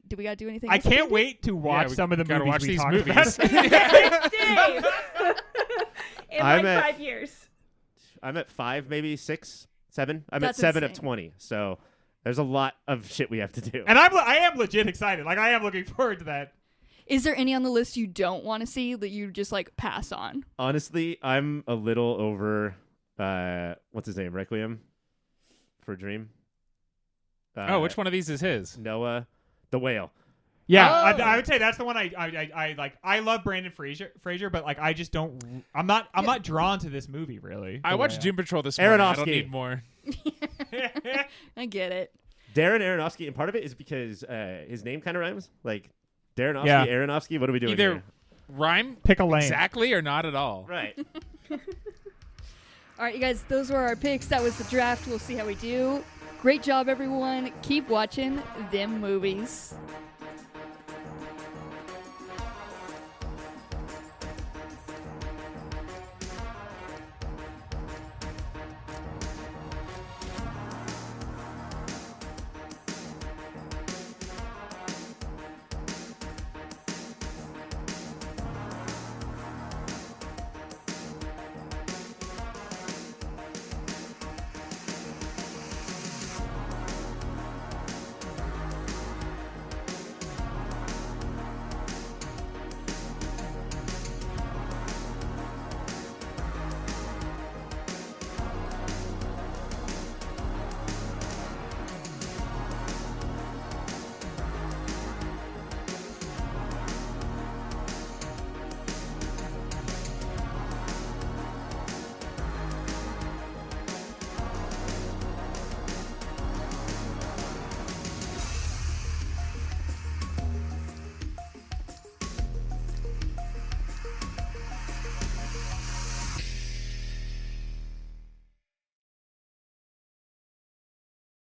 [SPEAKER 1] Do we got to do anything
[SPEAKER 3] I
[SPEAKER 1] else?
[SPEAKER 3] can't wait to watch
[SPEAKER 4] we
[SPEAKER 3] some of the
[SPEAKER 4] gotta
[SPEAKER 3] movies
[SPEAKER 4] watch
[SPEAKER 3] we
[SPEAKER 4] these
[SPEAKER 3] talked
[SPEAKER 4] movies.
[SPEAKER 3] about.
[SPEAKER 5] Dave! In
[SPEAKER 2] I'm
[SPEAKER 5] like
[SPEAKER 2] at-
[SPEAKER 5] 5 years.
[SPEAKER 2] I'm at 5, maybe 6, 7. I'm
[SPEAKER 1] That's
[SPEAKER 2] at 7 of
[SPEAKER 1] insane.
[SPEAKER 2] 20. So there's a lot of shit we have to do.
[SPEAKER 3] And I am legit excited. Like I am looking forward to that.
[SPEAKER 1] Is there any on the list you don't want to see that you just like pass on?
[SPEAKER 2] Honestly, I'm a little over. What's his name? Requiem for a Dream.
[SPEAKER 4] Which one of these is his?
[SPEAKER 2] Noah, the whale.
[SPEAKER 3] Yeah,
[SPEAKER 4] Oh.
[SPEAKER 3] I would say that's the one I like. I love Brandon Fraser, but like I just don't. I'm not drawn to this movie really.
[SPEAKER 4] I
[SPEAKER 3] The
[SPEAKER 4] watched
[SPEAKER 3] Whale.
[SPEAKER 4] Doom Patrol this morning. I don't
[SPEAKER 2] Aronofsky.
[SPEAKER 4] need more.
[SPEAKER 1] I get it.
[SPEAKER 2] Darren Aronofsky, and part of it is because his name kind of rhymes. Like Darren
[SPEAKER 3] Yeah.
[SPEAKER 2] Aronofsky. What are we doing
[SPEAKER 4] Either
[SPEAKER 2] here?
[SPEAKER 4] rhyme
[SPEAKER 3] Pick a lane.
[SPEAKER 4] exactly or not at all.
[SPEAKER 2] Right.
[SPEAKER 1] All right, you guys, those were our picks. That was the draft. We'll see how we do. Great job, everyone. Keep watching them movies.